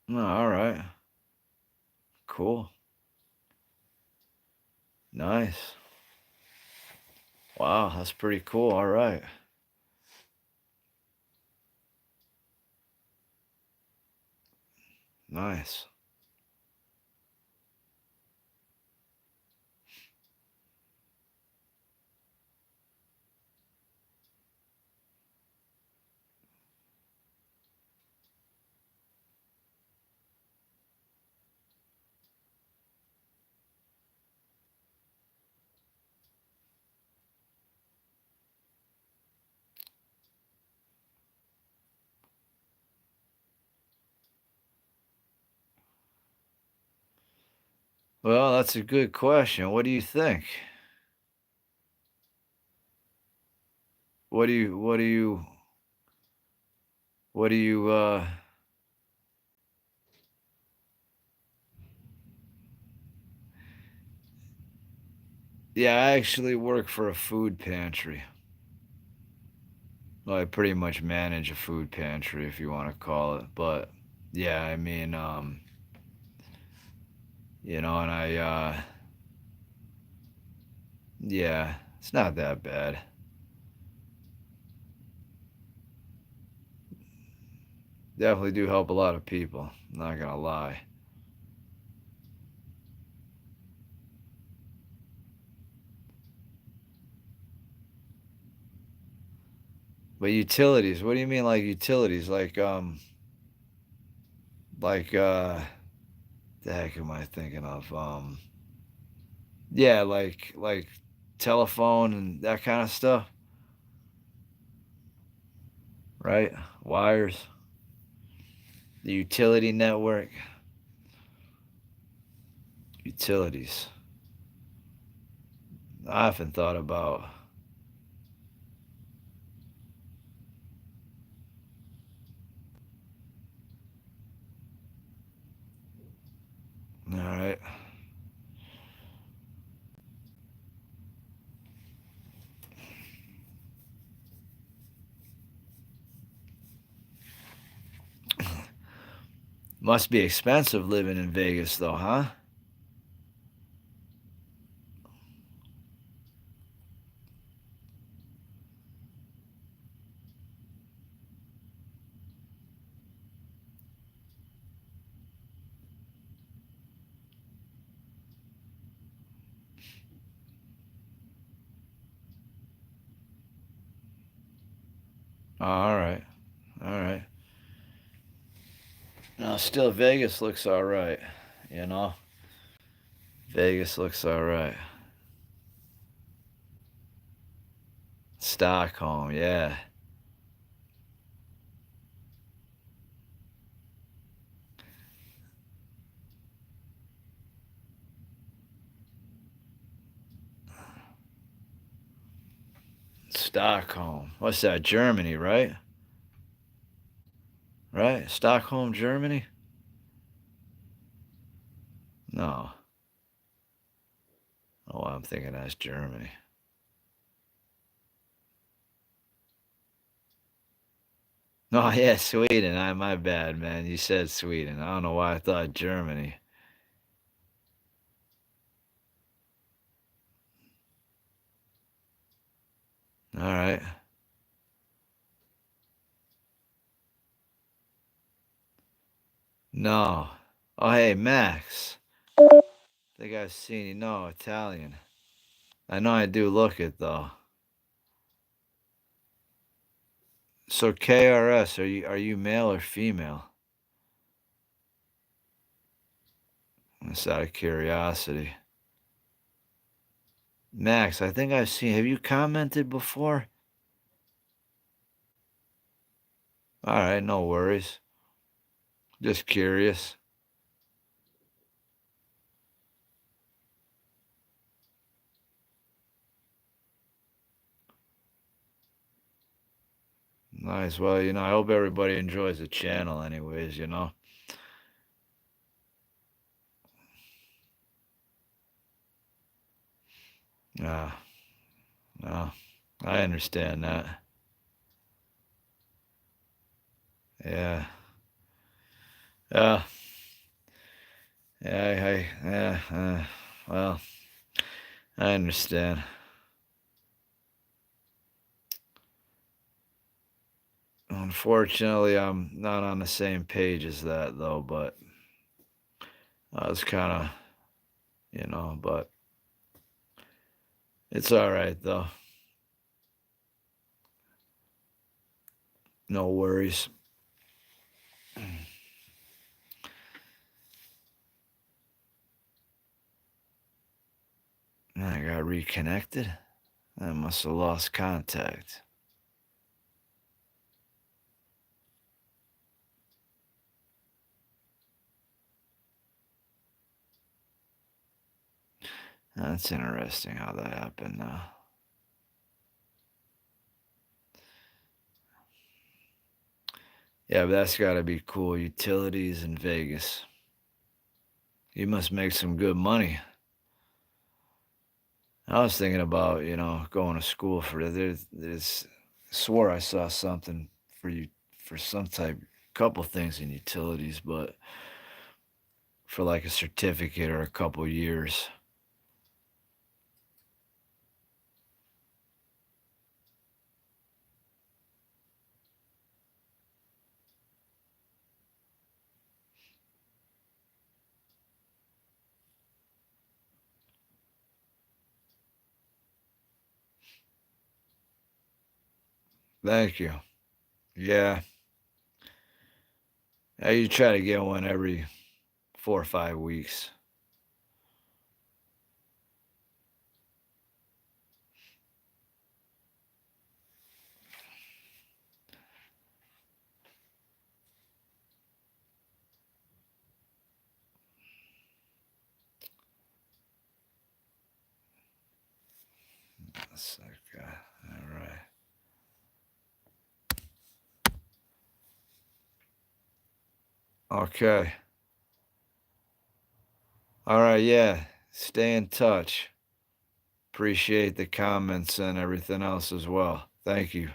Oh, all right. Cool. Nice. Wow, that's pretty cool. All right. Nice. Well, that's a good question. What do you think? What do you Yeah, I actually work for a food pantry. Well, I pretty much manage a food pantry if you want to call it. But yeah, I mean, and yeah, it's not that bad. Definitely do help a lot of people. Not gonna lie. But utilities, what do you mean like utilities? Like the heck am I thinking of? Yeah, like telephone and that kind of stuff, right? Wires, the utility network, utilities. I haven't thought about. All right. Must be expensive living in Vegas though, huh? All right. All right. No, still Vegas looks all right, you know? Vegas looks all right. Stockholm, yeah. Stockholm. What's that? Germany, right? Right? Stockholm, Germany? No. Oh, I'm thinking that's Germany. Oh, yeah, Sweden. My bad, man. You said Sweden. I don't know why I thought Germany. All right. No. Oh, hey, Max. I think I've seen you. No, Italian. I know I do look it, though. So KRS, are you male or female? Just out of curiosity. Max, I think I've seen. Have you commented before? All right, no worries. Just curious. Nice. Well, I hope everybody enjoys the channel anyways. Yeah. No, I understand that. Yeah. Yeah. Yeah, yeah, well, I understand. Unfortunately, I'm not on the same page as that though, but I was kinda, but it's alright though. No worries. I got reconnected. I must have lost contact. That's interesting how that happened now. Yeah, but that's gotta be cool. Utilities in Vegas. You must make some good money. I was thinking about, going to school for it. There's swore I saw something for you for some type couple things in utilities, but for like a certificate or a couple years. Thank you. Yeah. You try to get one every 4 or 5 weeks. That's okay. All right. Okay. All right. Yeah. Stay in touch. Appreciate the comments and everything else as well. Thank you.